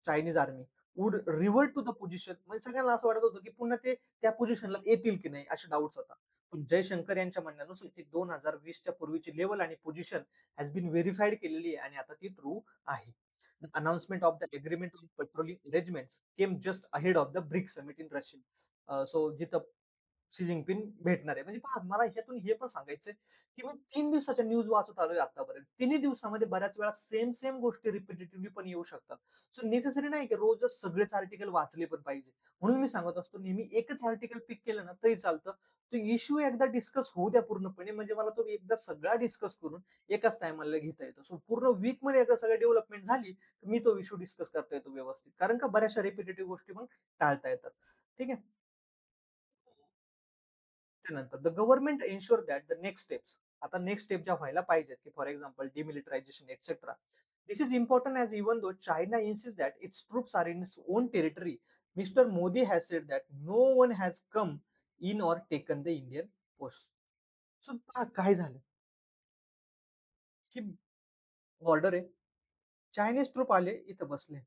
Chinese army would revert to the position. म्हणजे सगळ्यांना असं वाटत होतं की पुन्हा ते त्या पोझिशनला येतील की नाही, असे डाऊट्स होता. पण जयशंकर यांच्या म्हणण्यानुसार ती 2020च्या पूर्वीची लेवल आणि पोझिशन हॅज बीन व्हेरीफाईड केलेली आहे आणि आता ती ट्रू आहे. Announcement of the agreement on patrolling arrangements came just ahead of the BRICS summit in Russia. So जिथं शी जिंगपिंग भेटणार आहे. म्हणजे पहा, मला ह्यातून हे पण सांगायचंय की मी 3 दिवसाच्या न्यूज वाचत आलोय आतापर्यंत. 3 दिवसामध्ये बऱ्याच वेळा सेम सेम गोष्टी रिपिटेटिव्हली पण येऊ शकतात. सो नेसेसरी नाही की रोजच सगळेच आर्टिकल वाचले पण पाहिजे. म्हणून मी सांगत असतो, नेहमी एकच आर्टिकल पिक केलं ना तरी चालतं. तो इश्यू एकदा डिस्कस होऊ द्या पूर्णपणे, म्हणजे मला तो एकदा सगळा डिस्कस करून एकाच टायमाला घेता येतो. सो पूर्ण वीक मध्ये एकदा सगळी डेव्हलपमेंट झाली तर मी तो इश्यू डिस्कस करता येतो व्यवस्थित, कारण का बऱ्याचशा रिपिटेटिव्ह गोष्टी मग टाळता येतात. ठीक आहे. त्यानंतर the government ensure that the next steps. आता नेक्स्ट स्टेप ज्या व्हायला पाहिजेत, की for example demilitarisation etcetera. This is important as even though China insist that its troops are in its own territory. Mister Modi has said that no one has come in or taken the Indian post. So काय झालं की border आहे, Chinese troupe आले इथं बसले.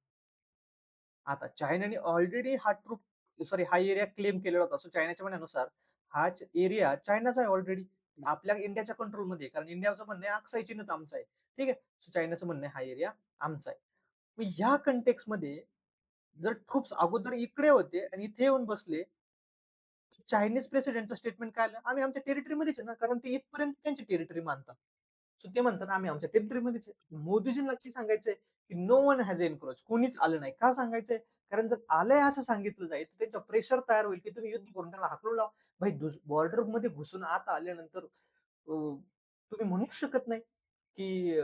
आता चायनाने already हा troupe sorry हा एरिया क्लेम केलेला होता. सो चायनाच्या म्हणण्यानुसार हा एरिया चायनाचा आहे ऑलरेडी, आपल्या इंडियाच्या कंट्रोलमध्ये, कारण इंडियाचं म्हणणं आहे अक्साई चीनच आमचा आहे. ठीक आहे. सो चायनाचं म्हणणं आहे हा एरिया आमचा आहे. मग ह्या कंटेक्स मध्ये जर ट्रूप्स अगोदर इकडे होते आणि इथे येऊन बसले, चायनीज प्रेसिडेंटचं स्टेटमेंट काय आलं, आम्ही आमच्या टेरिटरीमध्येच आहे ना, कारण ते इथपर्यंत त्यांची टेरिटरी मानतात. सो ते म्हणतात आम्ही आमच्या टेरिटरीमध्येच आहे. मोदीजींना नक्की सांगायचंय की नो वन हॅज एनक्रोच, कोणीच आलं नाही. का सांगायचंय? कारण जर आलंय असं सांगितलं जाईल तर त्यांच्या प्रेशर तयार होईल की तुम्ही युद्ध करून त्याला हाकलून लावा. भाई, बॉर्डर मध्ये घुसून आत आल्यानंतर तुम्ही म्हणूच शकत नाही की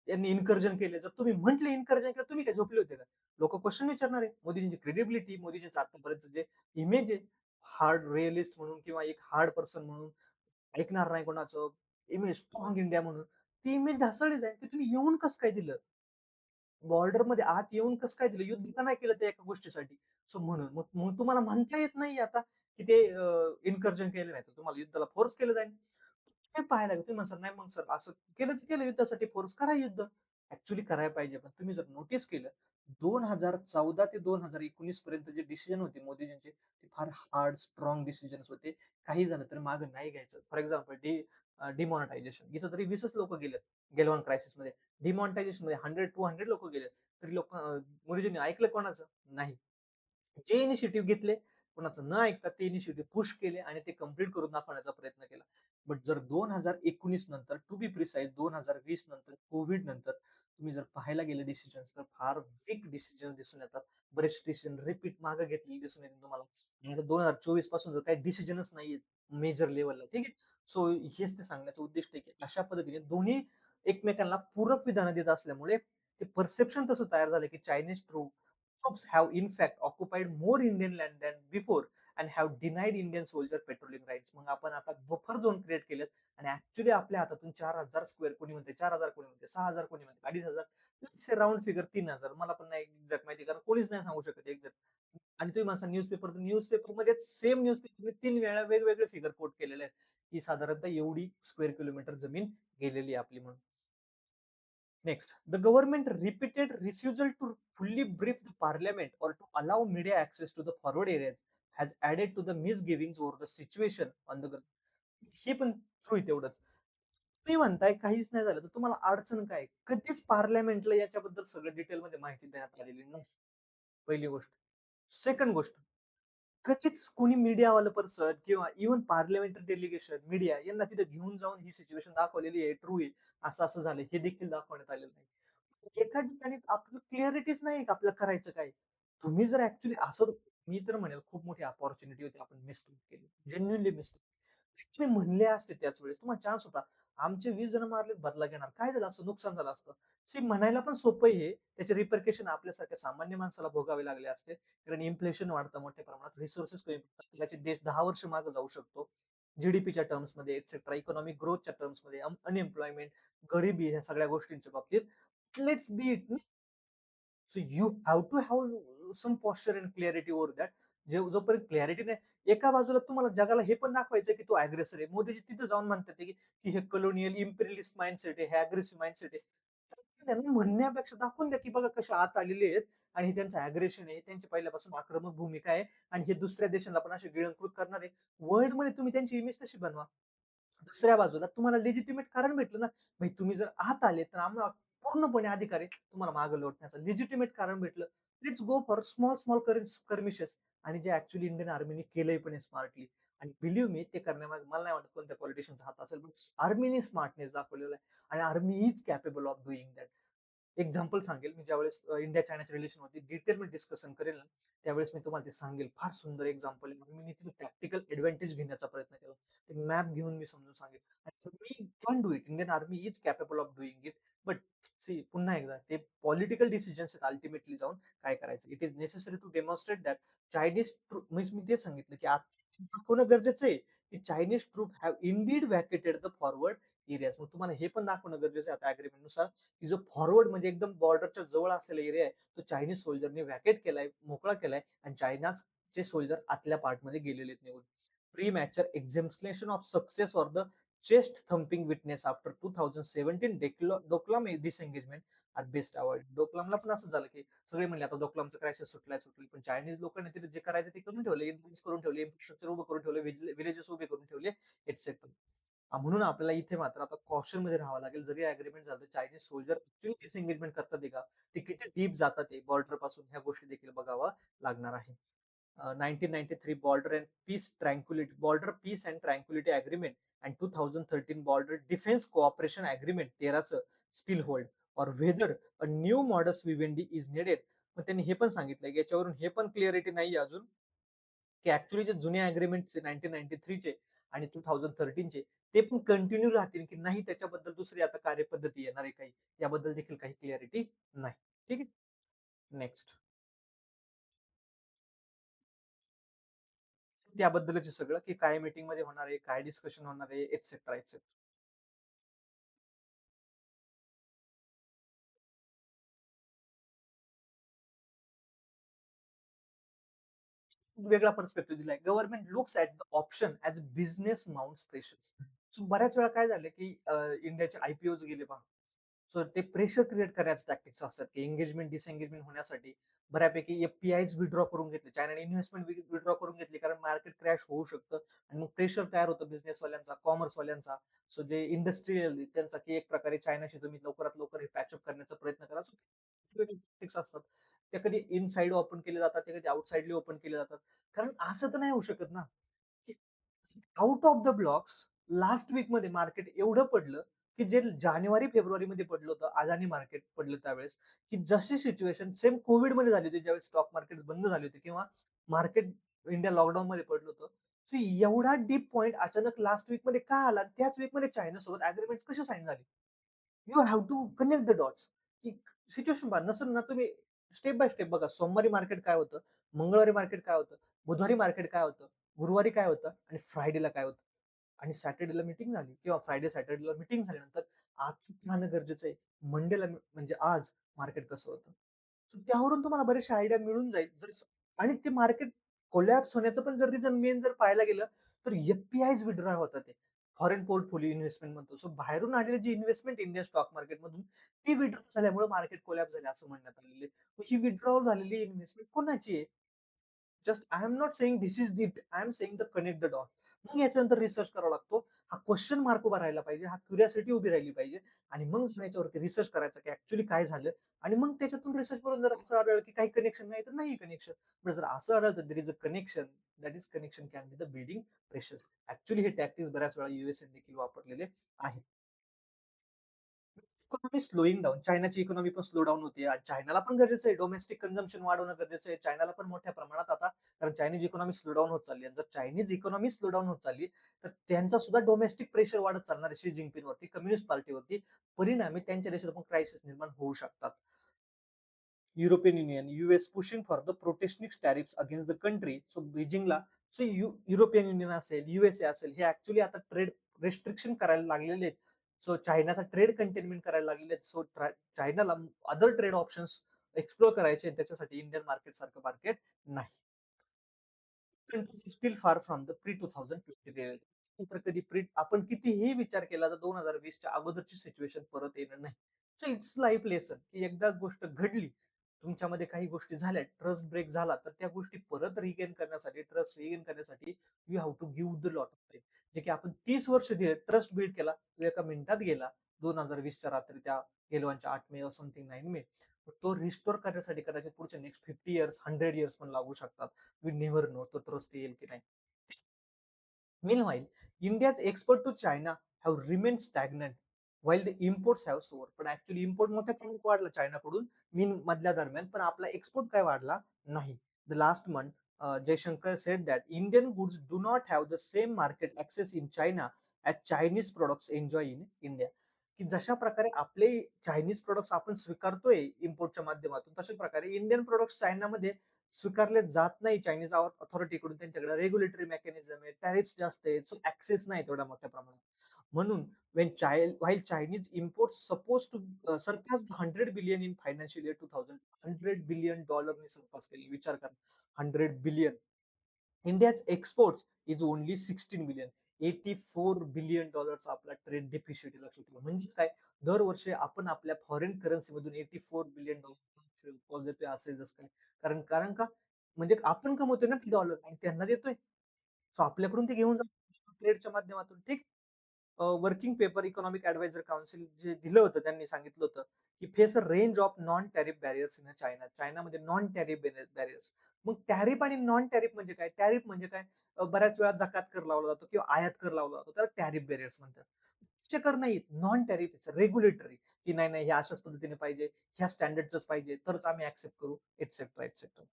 यांनी इन्कर्जन केले. जर तुम्ही म्हटले इन्कर्जन केलं, तुम्ही काय झोपले होते का? लोक क्वेश्चन विचारणार आहे. मोदींची क्रेडिबिलिटी, मोदींचं आतापर्यंत जे इमेज आहे, हार्ड रिअलिस्ट म्हणून किंवा एक हार्ड पर्सन म्हणून, ऐकणार नाही कोणाचं, इमेज स्ट्रॉंग इंडिया म्हणून, ती इमेज ढासळली जाईल की तुम्ही येऊन कसं काय दिलं, बॉर्डर मध्ये आत येऊन कसं काय दिलं, युद्ध का नाही केलं त्या एका गोष्टीसाठी. सो म्हणून मग मग तुम्हाला म्हणता येत नाही आता की ते इन्कर्जन केलं नाही, तर तुम्हाला युद्धाला फोर्स केलं जाईल. हे पाहायला लागेल. तुम्ही म्हणसाल नाही मग सर असं केलंच केलं युद्धासाठी फोर्स करा युद्ध. ऍक्च्युली करायला पाहिजे, पण तुम्ही जर नोटीस केलं 2014 ते 2019 पर्यंत जे डिसिजन होते मोदीजींचे ते फार हार्ड स्ट्रॉंग डिसिजन्स होते. काही झालं तर मागे नाही घ्यायचं. फॉर एक्झाम्पल डिमॉनिटायझेशन इथं तरी 20च लोक गेलेत गेलवान क्रायसिसमध्ये. डिमॉनिटायझेशन मध्ये 100-200 लोक गेलेत. तरी मोदीजींनी ऐकलं कोणाचं? नाही. जे इनिशिएटिव्ह घेतले, कोणाचं न ऐकता ते इनिशिएटिव्ह पुश केले आणि ते कंप्लीट करून दाखवण्याचा प्रयत्न केला. बट जर 2019 नंतर टू बी प्रिसाइज 2020 नंतर, कोविड नंतर तुम्ही जर पाहायला गेले डिसिजन्स तर फार वीक डिसिजन दिसून येतात. बरेच डिसिजन रिपीट मागे घेतलेले दिसून येतील तुम्हाला. आणि आता 2024 पासून जर काही डिसिजनच नाहीयेत मेजर लेव्हलला, ठीक आहे? सो हेच ते सांगण्याचं उद्दिष्ट आहे, की अशा पद्धतीने दोन्ही एकमेकांना पूरक विधानं देत असल्यामुळे ते परसेप्शन तसं तयार झालं, की Chinese troops have in fact occupied more Indian land than before and have denied Indian soldier patrolling rights. मग आपण आता बफर झोन क्रिएट केलेत आणि ऍक्च्युली आपल्या हातातून 4,000 स्क्वेअर कोणी म्हणते, 4,000 कोणी म्हणते, 6,000 कोणी म्हणते, 2,500 राऊंड फिगर 3,000. मला पण नाही एक्झॅक्ट माहिती कारण कोणीच नाही सांगू शकत एक्झॅक्ट. आणि तुम्ही म्हणता न्यूजपेपर मध्ये सेम न्यूजपेपर तीन वेळा वेगवेगळे फिगर कोट केलेले आहेत की साधारणतः एवढी स्क्वेअर किलोमीटर जमीन गेलेली आहे आपली म्हणून. Next, the government repeated refusal to fully brief the parliament or to allow media access to the forward areas has added to the misgivings over the situation on the ground. हे पण through तेवढंच. तुम्ही म्हणताय काहीच नाही झालं तर तुम्हाला अडचण काय? कधीच पार्लमेंटला याच्याबद्दल सगळं डिटेलमध्ये माहिती देण्यात आलेली नाही. पहिली गोष्ट. सेकंड गोष्ट, कधीच कोणी मीडियावालं पर्सन किंवा इव्हन पार्लमेंटरी डेलिगेशन, मीडिया यांना तिथे घेऊन जाऊन ही सिच्युएशन दाखवलेली आहे, ट्रू आहे, असं झालं हे देखील दाखवण्यात आलेलं नाही. एका ठिकाणी आपलं क्लिअरिटीच नाही का आपल्याला करायचं काय? तुम्ही जर ऍक्च्युली असं मी तर म्हणेल खूप मोठी अपॉर्च्युनिटी होती आपण मिस केली. जेन्युइनली मिस तुम्ही म्हणले असते त्याच वेळेस तुम्हाला चान्स होता. आमचे 20 जण मारलेत बदला घेणार. काय झालं असतं? नुकसान झालं असतं. सी म्हणायला पण सोपं आहे हे. त्याचे रिपरकेशन आपल्यासारख्या सामान्य माणसाला भोगावे लागले असते. कारण इन्फ्लेशन वाढतं मोठ्या प्रमाणात, रिसोर्सेस कमी पडतात. त्याचे देश 10 वर्ष मागे जाऊ शकतो. जीडीपीच्या टर्म्समध्ये एक्सेट्रा, इकॉनॉमिक ग्रोथच्या टर्म्समध्ये, अनएम्प्लॉयमेंट, गरिबी ह्या सगळ्या गोष्टींच्या बाबतीत. Let's be it so you have to have some posture and clarity over that. जोपर्यंत क्लॅरिटी नाही, एका बाजूला तुम्हाला जगाला हे पण दाखवायचं की तो अग्रेसर आहे. मोदीजी तिथे जाऊन म्हणतात की हे कलोनियल इम्पिरियलिस्ट माइंडसेट आहे, हे अग्रेसिव्ह माइंडसेट आहे. त्यांना म्हणण्यापेक्षा दाखवून द्या की बघा कशा आत आलेले आहेत आणि हे त्यांचं अग्रेशन आहे, त्यांची पहिल्यापासून आक्रमक भूमिका आहे आणि हे दुसऱ्या देशांना पण असे गिळंकृत करणार आहे. वर्ल्ड मध्ये तुम्ही त्यांची इमेज तशी बनवा. दुसऱ्या बाजूला तुम्हाला लेजिटिमेट कारण भेटलं ना, भाई तुम्ही जर आत आले तर आम्हाला पूर्णपणे अधिकार आहे तुम्हाला मागे लोटण्याचं. लेजिटिमेट कारण भेटलं. Let's go for small small skirmishes. आणि जे ऍक्च्युअली इंडियन आर्मीने केलंय पण स्मार्टली. आणि बिलीव्ह मी ते करण्यामागे मला नाही वाटत कोणत्या पॉलिटिशियनचा हात असेल, बट आर्मीने स्मार्टनेस दाखवलेला आहे आणि army is capable of doing that. Example सांगेल मी ज्यावेळेस इंडिया चायनाच्या रिलेशन वरती डिटेल मी डिस्कशन करेल ना, त्यावेळेस मी तुम्हाला ते सांगेल. फार सुंदर एक्झाम्पल आहे. मी तिथे प्रॅक्टिकल ऍडव्हान्टेज घेण्याचा प्रयत्न केला. ते मॅप घेऊन मी समजून सांगेल. आणि मी can do it. Indian army is capable of doing it. But see पुन्हा एकदा ते पॉलिटिकल डिसिजन्स आहेत अल्टिमेटली जाऊन काय करायचं. It is necessary to demonstrate that Chinese मी ते सांगितलं की आता दाखवणं गरजेचं आहे की Chinese troop have indeed vacated the forward areas. मग तुम्हाला हे पण दाखवणं गरजेचं आहे आता अग्रीमेंट नुसार की जो फॉरवर्ड म्हणजे एकदम बॉर्डरच्या जवळ असलेला एरिया आहे तो चायनीज सोल्जरने वॅकेट केलाय, मोकळा केलाय आणि चायनाचे सोल्जर आतल्या पार्टमध्ये गेलेले आहेत निघून. Premature exultation of success or the chest thumping witness after 2017 Doklam disengagement are best avoid. डोकलामला पण असं झालं की सगळे म्हणले आता डोकलामचं क्रायसिस सुटलंय, पण चायनीज लोकांनी तिथे जे करायचं ते करून ठेवले, इन्फ्लुएन्स करून ठेवले, इन्फ्रास्ट्रक्चर उभं करून ठेवले, विलेजेस उभे करून ठेवले, एटसेट्रा. म्हणून आपल्याला इथे मात्र आता कॉशन मध्ये राहावं लागेल. जरी अग्रीमेंट झालं चायनीज सोल्जर ऍक्च्युअली डिसएंगेजमेंट करतात का, ते किती डीप जातात ते बॉर्डर पासून, ह्या गोष्टी देखील बघावं लागणार आहे. 1993 border peace and tranquillity agreement and 2013 border defence cooperation agreement 13चं still hold or whether a new modus vivendi is needed. मग त्यांनी हे पण सांगितलं याच्यावरून हे पण क्लिअरिटी नाही अजून की ऍक्च्युअली जे जुने अग्रीमेंट 1993चे आणि 2013चे ते पण कंटिन्यू राहतील की नाही, त्याच्याबद्दल दुसरी आता कार्यपद्धती येणार आहे काही, याबद्दल देखील काही क्लिअरिटी नाही. ठीक आहे. नेक्स्ट, त्याबद्दलच सगळं की काय मीटिंग मध्ये होणार आहे, काय डिस्कशन होणार आहे, एटसेट्रा एटसेट्रा. वेगळा पर्स्पेक्टिव्ह दिलाय. Government looks at the option as business mounts pressures. So बऱ्याच वेळा काय झालं की इंडियाचे आयपीओ गेले पहा. सो ते प्रेशर क्रिएट करण्याचे टॅक्टिक्स असतात, की एंगेजमेंट डिसएंगेजमेंट होण्यासाठी बऱ्यापैकी एफ-पी-आयज विथड्रॉ करून घेतले. चायनाने इन्व्हेस्टमेंट विथड्रॉ करून घेतली, कारण मार्केट क्रॅश होऊ शकतं आणि मग प्रेशर तयार होतं बिझनेसवाल्यांचा, कॉमर्सवाल्यांचा. सो जे इंडस्ट्रियल त्यांचा, की एक प्रकारे चायनाशी तुम्ही लवकरात लवकर हे पॅचअप करण्याचा प्रयत्न करा. सो टॅक्टिक्स असतात. त्या कधी इनसाइड ओपन केले जातात, ते कधी आउटसाइडली ओपन केले जातात. कारण असं तर नाही होऊ शकत ना, की out of the blocks last वीकमध्ये मार्केट एवढं पडलं, की जे जानेवारी, फेब्रुवारीमध्ये पडलं होतं, अदानी मार्केट पडलं त्यावेळेस, की जशी सिच्युएशन सेम कोव्हिडमध्ये झाली होती, ज्यावेळेस स्टॉक मार्केट बंद झाले होते किंवा मार्केट इंडिया लॉकडाऊनमध्ये पडलं होतं. सो एवढा डीप पॉइंट अचानक लास्ट वीकमध्ये का आला? त्याच वीकमध्ये चायनासोबत अग्रीमेंट्स कसे साइन झाले? You have to connect the dots, की सिच्युएशन पहा. नसेल ना तुम्ही स्टेप बाय स्टेप बघा. सोमवारी मार्केट काय होतं, मंगळवारी मार्केट काय होतं, बुधवारी मार्केट काय होतं, गुरुवारी काय होतं आणि फ्रायडेला काय होतं. आणि सॅटर्डेला मीटिंग झाली किंवा फ्रायडे सॅटर्डेला मीटिंग झाल्यानंतर आजच राहणं गरजेचं आहे. मंडेला म्हणजे आज मार्केट कसं होतं. So त्यावरून तुम्हाला बरेचशे आयडिया मिळून जाईल. आणि ते मार्केट कोलॅप्स होण्याचं पण जर रिझन मेन जर पाहायला गेलं, तर एफ-पी-आयज विथड्रॉ होतात ते. फॉरेन पोर्टफोलिओ इन्व्हेस्टमेंट म्हणतो. सो बाहेरून आलेली जी इन्व्हेस्टमेंट इंडियन स्टॉक मार्केटमधून ती विथड्रॉ झाल्यामुळे मार्केट कोलॅप्स झाले असं म्हणण्यात आलेलं आहे. ही विथड्रॉल झालेली इन्व्हेस्टमेंट कोणाची आहे? Just I am not saying this is it. I am saying the connect the dot. मग याच्यानंतर रिसर्च करावा लागतो. हा क्वेश्चन मार्क उभा राहिला पाहिजे. हा क्युरिओसिटी उभी राहिली पाहिजे. आणि मग याच्यावरती रिसर्च करायचा, की ऍक्च्युअली काय झालं. आणि मग त्याच्यातून रिसर्च करून जर असं आढळलं, की काही कनेक्शन नाही, तर नाही कनेक्शन. पण जर असं आढळलं there is a connection, that is connection can be the building pressures. Actually हे टॅक्टिक्स बऱ्याच वेळा युएसए देखील वापरलेले आहेत. Economy slowing down. चायनाची इकॉनॉमी पण स्लो डाउन होते. चायनाला पण गरजेचं आहे. डोमेस्टिक कन्झम्पशन वाढवणं गरजेचं आहे. चायनाला पण मोठ्या प्रमाणात आता, कारण चायनीज इकॉनॉमी स्लो डाउन होत चालली आहे. जर चायनीज इकॉनॉमी स्लो डाउन होत चालली, तर त्यांचा सुद्धा डोमेस्टिक प्रेशर वाढत चालणार आहे शी जिनपिंगवरती, कम्युनिस्ट पार्टीवरती. परिणामी त्यांच्या देशात पण क्रायसिस निर्माण होऊ शकतात. European Union, US pushing for the protectionist tariffs against the country. So बीजिंगला, सो युरोपियन युनियन असेल, युएसए असेल, हे ऍक्च्युली आता ट्रेड रेस्ट्रिक्शन करायला लागलेले आहेत. सो चायनाचा ट्रेड कंटेनमेंट करायला लागलेले आहेत. सो चायनाला अदर ट्रेड ऑप्शन्स एक्सप्लोर करायचे, त्याच्यासाठी इंडियन मार्केट सारखं मार्केट नाही. Countries still far from the pre 2020 reality. तर कधी प्री आपण कितीही विचार केला तर 2020च्या अगोदरची सिच्युएशन परत येणार नाही. सो इट्स लाईफ लेसन, की एकदा गोष्ट घडली, तुमच्यामध्ये काही गोष्टी झाल्या, ट्रस्ट ब्रेक झाला, तर त्या गोष्टी परत रिगेन करण्यासाठी, ट्रस्ट रिगेन करण्यासाठी you have to give the lot of time. जे की आपण 30 वर्ष दिले, ट्रस्ट बिल्ड केला, तो एका मिनिटात गेला. 2020च्या रात्री, त्या गेलवानच्या 8 मे समथिंग 9 मे. तो रिस्टोर करण्यासाठी कदाचित पुढच्या नेक्स्ट 50 इयर्स, 100 इयर्स पण लागू शकतात. वी नेव्हर नो तो ट्रस्ट येईल की नाही. Meanwhile, India's export to China have remained stagnant, while the imports have soared. पण ऍक्च्युअली इम्पोर्ट मोठ्या प्रमाणात वाढला चायनाकडून मीन मधल्या दरम्यान, पण आपला एक्सपोर्ट काय वाढला नाही. The last month, Jaishankar said that Indian goods do not have the same market access in China as Chinese products enjoy in India. की जशा प्रकारे आपले चायनीज प्रोडक्ट्स आपण स्वीकारतोय इम्पोर्टच्या माध्यमातून, तशा प्रकारे इंडियन प्रोडक्ट्स चायनामध्ये स्वीकारले जात नाही चायनीज अथॉरिटीकडून. त्यांच्याकडे रेग्युलेटरी मेकॅनिझम आहे, टॅरिफ्स जास्त आहेत, सो ऍक्सेस नाही तेवढ्या मोठ्या प्रमाणात. म्हणून while Chinese imports supposed to surpass the 100 billion in financial year 2000, $100 billion ने सरपास केले. विचार करा, 100 billion. India's exports is only 16 billion. $84 billion आपला ट्रेड डेफिसिट लक्षात ठेवा. म्हणजेच काय, दरवर्षी आपण आपल्या फॉरेन करन्सी मधून $84 बिलियन देतोय, असे जसं काय. कारण कारण का, म्हणजे आपण कमवतोय ना डॉलर आणि त्यांना देतोय. सो आपल्याकडून ते घेऊन जातो ट्रेडच्या माध्यमातून. ठीक. Working paper economic adviser council जे दिलं होतं, त्यांनी सांगितलं होतं, की face a range of non tariff barriers in China. चायनामध्ये नॉन टॅरिफ बॅरियर्स. मग टॅरिफ आणि नॉन टॅरिफ म्हणजे काय? टॅरिफ म्हणजे काय? बऱ्याच वेळा जकात कर लावला जातो किंवा आयात कर लावला जातो, त्याला टॅरिफ बॅरियर्स म्हणतात. तसे कर नाहीत. नॉन टॅरिफ रेग्युलेटरी, की नाही नाही, हे अशाच पद्धतीने पाहिजे, ह्या स्टँडर्डच पाहिजे, तरच आम्ही ऍक्सेप्ट करू, etcetera etcetera.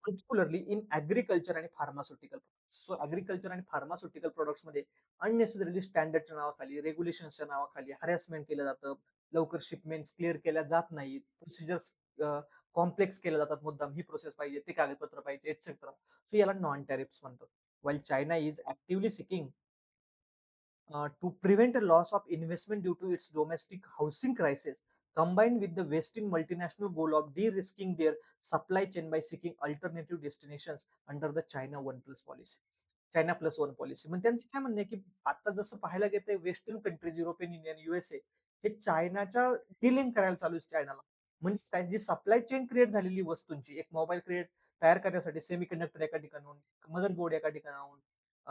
Particularly in agriculture आणि फार्मास्युटिकल. सो ऍग्रिकल्चर आणि फार्मास्युटिकल प्रोडक्ट्स मध्ये अननेसेसरीली स्टँडर्डच्या नावाखाली, रेग्युलेशनच्या नावाखाली हॅरॅसमेंट केलं जातं. लवकर शिपमेंट क्लिअर केल्या जात नाहीत. प्रोसिजर्स कॉम्प्लेक्स केल्या जातात मुद्दाम. ही प्रोसेस पाहिजे, ते कागदपत्र पाहिजे, एटसेट्रा. सो याला नॉन टॅरिफ्स म्हणतात. While China is actively seeking to prevent a loss of investment due to its domestic housing crisis, combined with the Western multinational goal of de-risking their supply chain by seeking alternative destinations under the China One Plus policy. China plus one policy. मग त्यांचं काय म्हणणं आहे, की आता जसं पाहायला गेलं western countries, European union, USA, हे चायनाच्या डिलिंक करायला चालू आहे चायनाला. म्हणजे काय, जी सप्लाय चेन क्रिएट झालेली वस्तूंची, एक मोबाईल तयार करण्यासाठी सेमीकंडक्टर एका ठिकाणाहून, मदरबोर्ड एका ठिकाणाहून,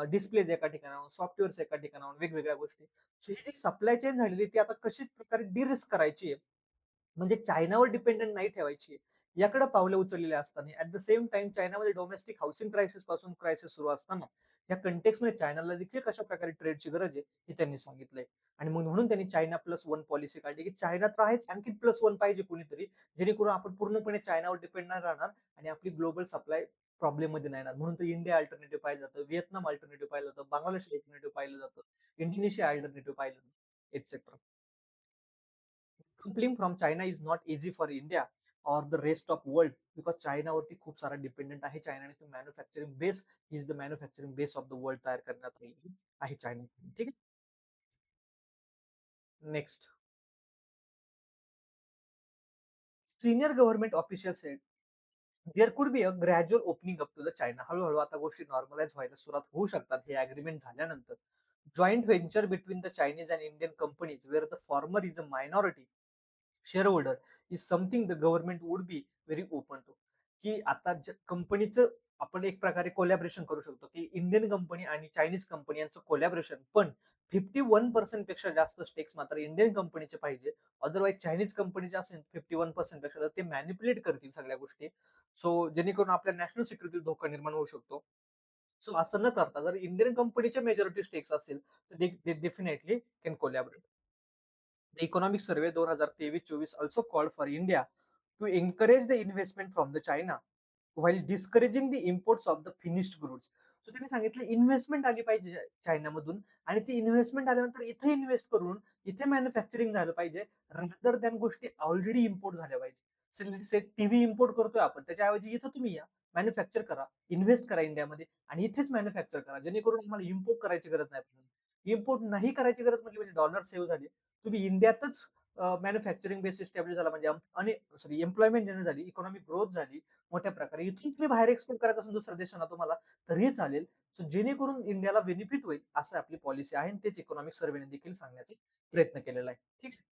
डिस्प्लेज एका ठिकाणाहून, सॉफ्टवेअर्स एका ठिकाणाहून, वेगवेगळ्या गोष्टी. ही जी सप्लाय चेन झालेली ती आता कशी प्रकारे डिरिस्क करायची आहे, म्हणजे चायनावर डिपेंडंट नाही ठेवायची, याकडे पावले उचललेले असताना ऍट द सेम टाइम चायनामध्ये डोमेस्टिक हाऊसिंग क्रायसिस पासून क्रायसिस सुरू असताना या कंटेक्समध्ये चायनाला देखील कशा प्रकारे ट्रेडची गरज आहे हे त्यांनी सांगितलंय. आणि मग म्हणून त्यांनी चायना+1 पॉलिसी काढली, की चायना तर आहेच, आणखी +1 पाहिजे कुणीतरी, जेणेकरून आपण पूर्णपणे चायनावर डिपेंड नाही राहणार आणि आपली ग्लोबल सप्लाय प्रॉब्लेम मध्ये नाही येणार. म्हणून तर इंडिया अल्टरनेटिव्ह पाहिलं जातं, व्हिएतनाम अल्टरनेटिव्ह पाहिलं जातं, बांगलादेश अल्टरनेटिव्ह पाहिलं जातं, इंडोनेशिया अल्टरनेटिव्ह पाहिलं जातं, etcetera. Coupling from China is not easy for India or the rest of world because चायनावरती खूप सारा डिपेंडंट आहे. चायनाने manufacturing base is the manufacturing base of the world तयार करण्यात आलेली आहे चायना. ठीक आहे. Next, senior government official said there could be a gradual opening up to the China. हळूहळू आता गोष्टी नॉर्मलाइज व्हायला सुरुवात होऊ शकतात हे अग्रीमेंट झाल्यानंतर. Joint venture between the Chinese and Indian companies where the former is a minority share is something the government would be very open to. की आता कंपनीचं आपण एक प्रकारे कोलॅबरेशन करू शकतो, की इंडियन कंपनी आणि चायनीज कंपनी यांचं कोलॅबरेशन, पण 51% पेक्षा जास्त स्टेक्स मात्र इंडियन कंपनीचे पाहिजे. अदरवाईज चायनीज कंपनीचे असेल 51% पेक्षा, तर ते मॅनिप्युलेट करतील सगळ्या गोष्टी. सो जेणेकरून आपल्या नॅशनल सिक्युरिटीला धोका निर्माण होऊ शकतो. सो असं न करता जर इंडियन कंपनीचे मेजॉरिटी स्टेक्स असेल तर ते definitely can collaborate. The Economic Survey 2023-24 also called for India to encourage the investment from the China while discouraging the imports of the finished goods. So त्यांनी सांगितलं इन्व्हेस्टमेंट आली पाहिजे चायनामधून, आणि ती इन्व्हेस्टमेंट आल्यानंतर इथे इन्व्हेस्ट करून इथे मॅन्युफॅक्चरिंग झालं पाहिजे, रादर त्या गोष्टी ऑलरेडी इम्पोर्ट झाल्या पाहिजे. टीव्ही इम्पोर्ट करतोय आपण, त्याच्याऐवजी इथं तुम्ही या, मॅन्युफॅक्चर करा, इन्व्हेस्ट करा इंडियामध्ये आणि इथेच मॅन्युफॅक्चर करा, जेणेकरून तुम्हाला इम्पोर्ट करायची गरज नाही. इम्पोर्ट नाही करायची गरज म्हणजे डॉलर सेव्ह झाले. तुम्ही इंडियातच मॅन्युफॅक्चरिंग बेस एस्टॅब्लिश झाला म्हणजे आणि सॉरी एम्प्लॉयमेंट जनरेट झाली, इकॉनॉमिक ग्रोथ झाली मोठ्या प्रकारे. इथून तुम्ही बाहेर एक्सपोर्ट करायचं असेल दुसऱ्या देशांना तुम्हाला, तरीही चालेल. सो जेणेकरून इंडियाला बेनिफिट होईल असं आपली पॉलिसी आहे, आणि तेच इकॉनॉमिक सर्व्हेने देखील सांगण्याचा प्रयत्न केलेला आहे. ठीक आहे.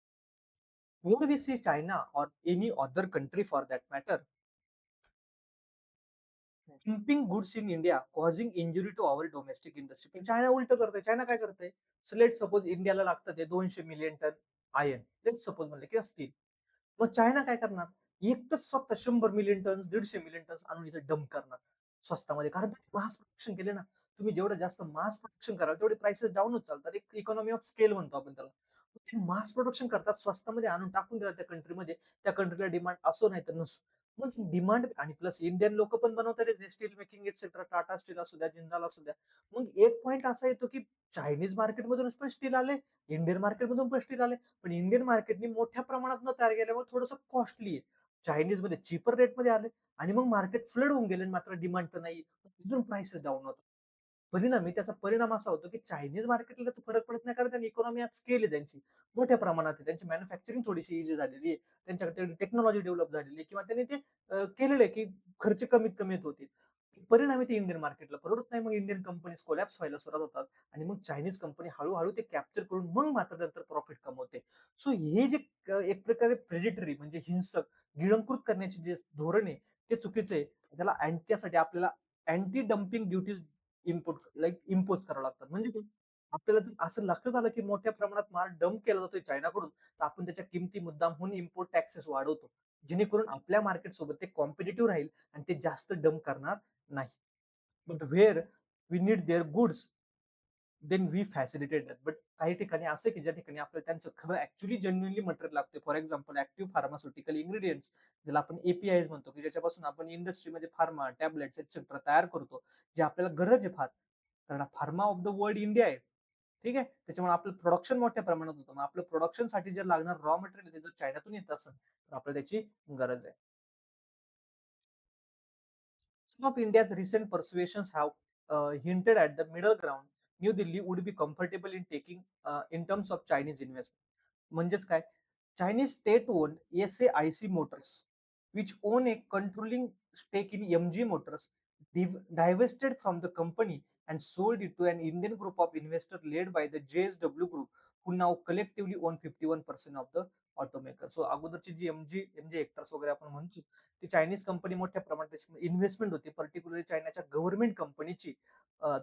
Would we see China or any other country for that matter dumping goods in India causing injury to our domestic industry? पण चायना उलट करतंय. चायना काय करतंय? सो लेट सपोज इंडियाला लागतं ते 200 million ton iron, let suppose म्हणले, किंवा स्टील. मग चायना काय करणार? एकच स्वतः 100 मिलियन टन, 150 मिलियन टन आणून इथे डंप करणार स्वस्तामध्ये, कारण त्यांनी मास प्रोडक्शन केले ना. तुम्ही जेवढं जास्त मास प्रोडक्शन कराल तेवढे प्राइसेस डाऊनच चालतात. एक इकॉनॉमी ऑफ स्केल म्हणतो आपण त्याला. मास प्रोडक्शन करतात, स्वस्तामध्ये आणून टाकून दिला त्या कंट्रीमध्ये, त्या कंट्रीला डिमांड असो नाही तर नसो. मग डिमांड आणि प्लस इंडियन लोक पण बनवतात steel making etcetera, Tata steel असू द्या, जिंदाल असू द्या. मग एक पॉइंट असा येतो की चायनीज मार्केटमधून पण स्टील आले, इंडियन मार्केटमधून पण स्टील आले, पण इंडियन मार्केटने मोठ्या प्रमाणात न तयार केल्यामुळे थोडंसं कॉस्टली आहे. चायनीज मध्ये चीपर रेटमध्ये आले आणि मग मार्केट फ्लड होऊन गेले, मात्र डिमांड तर नाही, अजून प्राइसेस डाऊन होतात. परिणामी त्याचा परिणाम असा होतो की चायनीज मार्केटला फरक पडत नाही, कारण त्यांनी इकॉनॉमी आज स्केल आहे त्यांची, मोठ्या प्रमाणात आहे, त्यांची मॅन्युफॅक्चरिंग थोडीशी इझी झालेली आहे, त्यांच्याकडे टेक्नॉलॉजी डेव्हलप झालेली आहे, किंवा त्यांनी ते केलेलं आहे की खर्च कमीत कमी होतील. परिणामी ते इंडियन मार्केटला परवडत नाही, मग इंडियन कंपनीज कोलॅप्स व्हायला सुरुवात होतात आणि मग चायनीज कंपनी हळूहळू ते कॅप्चर करून मग मात्र नंतर प्रॉफिट कमवते. सो हे जे एक प्रकारे प्रेडिटरी म्हणजे हिंसक, गिळंकृत करण्याचे जे धोरण आहे ते चुकीचं आहे. त्याला त्यासाठी आपल्याला अँटी डम्पिंग ड्युटीज इम्पोज करावं लागतात. म्हणजे काय? आपल्याला जर असं लक्षात आलं की मोठ्या प्रमाणात माल डंप केला जातोय चायनाकडून, तर आपण त्याच्या किमती मुद्दामहून इम्पोर्ट टॅक्सेस वाढवतो, जेणेकरून आपल्या मार्केट सोबत ते कॉम्पिटिटिव्ह राहील आणि ते जास्त डंप करणार नाही. But where we need their goods then we facilitate that. But काही ठिकाणी असं की ज्या ठिकाणी आपल्याला त्यांचं खरं ऍक्च्युली जेन्युइनली मटेरियल लागते, for example active pharmaceutical ingredients, ज्याला आपण एपीआय म्हणतो, की ज्याच्यापासून आपण इंडस्ट्रीमध्ये फार्मा टॅबलेट्स एक्सेट्रा तयार करतो, जे आपल्याला गरज आहे फार, कारण pharma of the world India आहे. ठीक आहे. त्याच्यामुळे आपलं प्रोडक्शन मोठ्या प्रमाणात होतं. मग आपलं प्रोडक्शन साठी जर लागणार रॉ मटेरियल जर चायनातून येत असेल तर आपल्याला त्याची गरज आहे. Some of India's recent persuasions have hinted at the middle ground New Delhi would be comfortable in taking in terms of Chinese investment. म्हणजेच काय? Chinese state-owned SAIC Motors, which own a controlling stake in MG Motors, divested from the company and sold it to an Indian group of investors led by the JSW Group, who now collectively own 51% of the automaker. So अगोदरची जी MG Hectors वगैरे आपण म्हणतो, ती Chinese company मोठ्या प्रमाणात investment होती, particularly चायनाच्या government कंपनीची.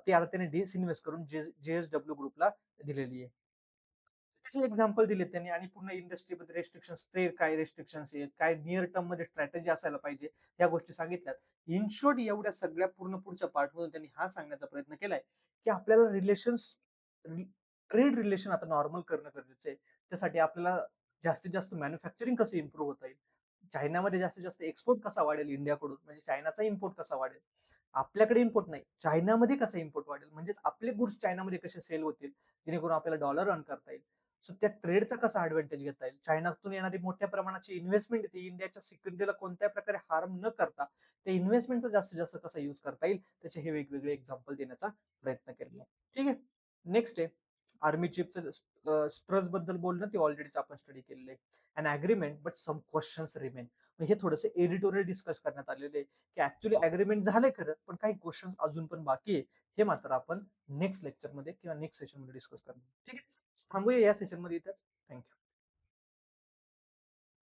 ती आता त्याने डिसइन्व्हेस्ट करून जेएसडब्ल्यू ग्रुपला दिलेली आहे. त्याचे एक्झाम्पल दिले त्यांनी आणि पूर्ण इंडस्ट्रीमध्ये रेस्ट्रिक्शन्स, ट्रेड काय रेस्ट्रिक्शन्स आहेत, काय नियर टर्म मध्ये स्ट्रॅटेजी असायला पाहिजे, या गोष्टी सांगितल्यात. इन शॉर्ट एवढ्या सगळ्या पूर्ण पुढच्या पार्टमधून त्यांनी हा सांगण्याचा प्रयत्न केलाय, की आपल्याला ट्रेड रिलेशन आता नॉर्मल करणं गरजेचं आहे. त्यासाठी आपल्याला जास्तीत जास्त मॅन्युफॅक्चरिंग कसं इम्प्रूव्ह होता येईल, चायनामध्ये जास्तीत जास्त एक्सपोर्ट कसा वाढेल इंडियाकडून, म्हणजे चायनाचा इम्पोर्ट कसा वाढेल, आपल्याकडे इम्पोर्ट नाही चायनामध्ये कसा इम्पोर्ट वाढेल, म्हणजे आपले गुड्स चायनामध्ये कसे सेल होतील, जेणेकरून आपल्याला डॉलर अर्न करता येईल. सो त्या ट्रेडचा कसा ऍडव्हान्टेज घेता येईल, चायनातून येणारी मोठ्या प्रमाणाची इन्व्हेस्टमेंट ती इंडियाच्या सिक्युरिटीला कोणत्या प्रकारे हार्म न करता त्या इन्व्हेस्टमेंटचा जास्तीत जास्त कसा युज करता येईल, त्याचे हे वेगवेगळे एक्झाम्पल देण्याचा प्रयत्न केलेला आहे. ठीक आहे. नेक्स्ट आहे आर्मी चीफचं स्ट्रस बद्दल बोलणं, ते ऑलरेडीच आपण स्टडी केलेलं आहे. An agreement but some questions remain. हे थोडंसं एडिटोरियल डिस्कस करण्यात आलेलं आहे, की ऍक्च्युली अग्रीमेंट झालंय खरं, पण काही क्वेश्चन अजून पण बाकी आहे. हे मात्र आपण नेक्स्ट लेक्चरमध्ये किंवा नेक्स्ट सेशनमध्ये डिस्कस करणार. ठीक आहे. थांबूया या सेशनमध्ये इथं. थँक्यू.